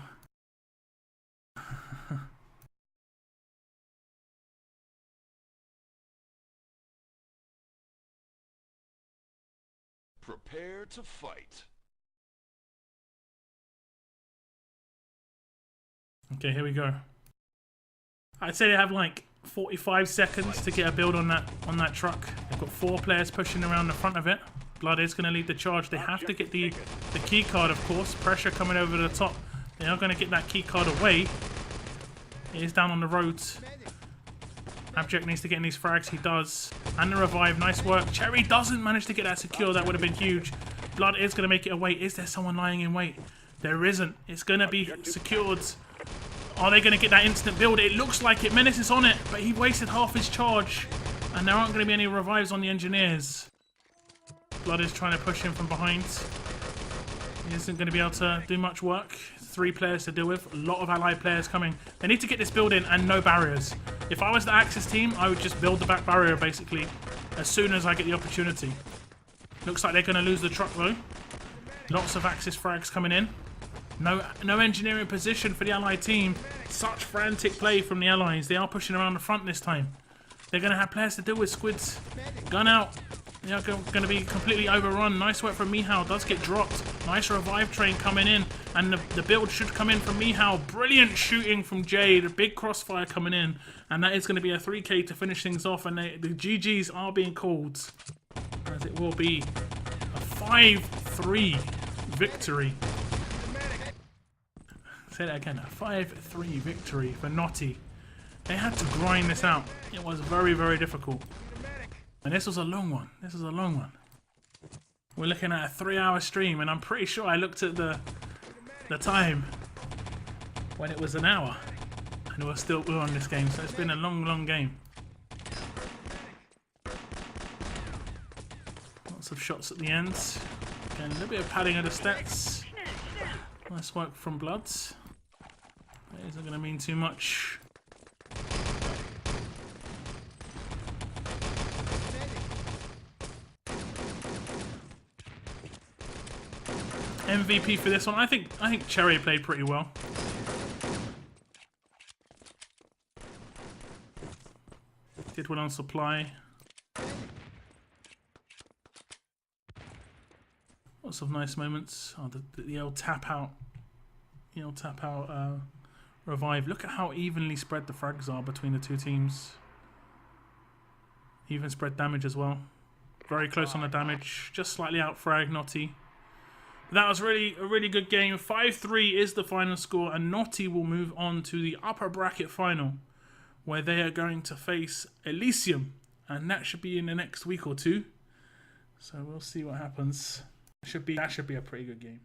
Prepare to fight. Okay, here we go. I'd say they have like 45 seconds to get a build on that truck. They've got 4 players pushing around the front of it. Blood is going to lead the charge. They have to get the key card, of course. Pressure coming over the top. They are going to get that key card away. It is down on the road. Abject needs to get in these frags. He does. And the revive. Nice work. Cherry doesn't manage to get that secure. That would have been huge. Blood is going to make it away. Is there someone lying in wait? There isn't. It's going to be secured. Are they going to get that instant build? It looks like it. Menace is on it, but he wasted half his charge. And there aren't going to be any revives on the engineers. Blood is trying to push him from behind. He isn't going to be able to do much work. 3 players to deal with. A lot of allied players coming. They need to get this build in and no barriers. If I was the Axis team, I would just build the back barrier basically as soon as I get the opportunity. Looks like they're going to lose the truck though. Lots of Axis frags coming in. No engineering position for the allied team. Such frantic play from the allies. They are pushing around the front this time. They're going to have players to deal with. Squids. Gun out. They are going to be completely overrun. Nice work from Mihal. Does get dropped. Nice revive train coming in. And the build should come in from Mihal. Brilliant shooting from Jay. The big crossfire coming in. And that is going to be a 3k to finish things off. And the GGs are being called. As it will be a 5-3 victory. Say that again. A 5-3 victory for NOTY. They had to grind this out. It was very, very difficult. And this was a long one. This is a long one. We're looking at a 3-hour stream, and I'm pretty sure I looked at the time when it was an hour, and we're still on this game. So it's been a long, long game. Lots of shots at the end. Again, a little bit of padding of the stats. Nice work from Bloods. It isn't going to mean too much. MVP for this one. I think Cherry played pretty well. Did well on supply. Lots of nice moments. Oh, the old tap out. The old tap out revive. Look at how evenly spread the frags are between the two teams. Even spread damage as well. Very close on the damage. Just slightly out frag NOTY. That was really a really good game. 5-3 is the final score, and NOTY will move on to the upper bracket final, where they are going to face Elysium, and that should be in the next week or two. So we'll see what happens. That should be a pretty good game.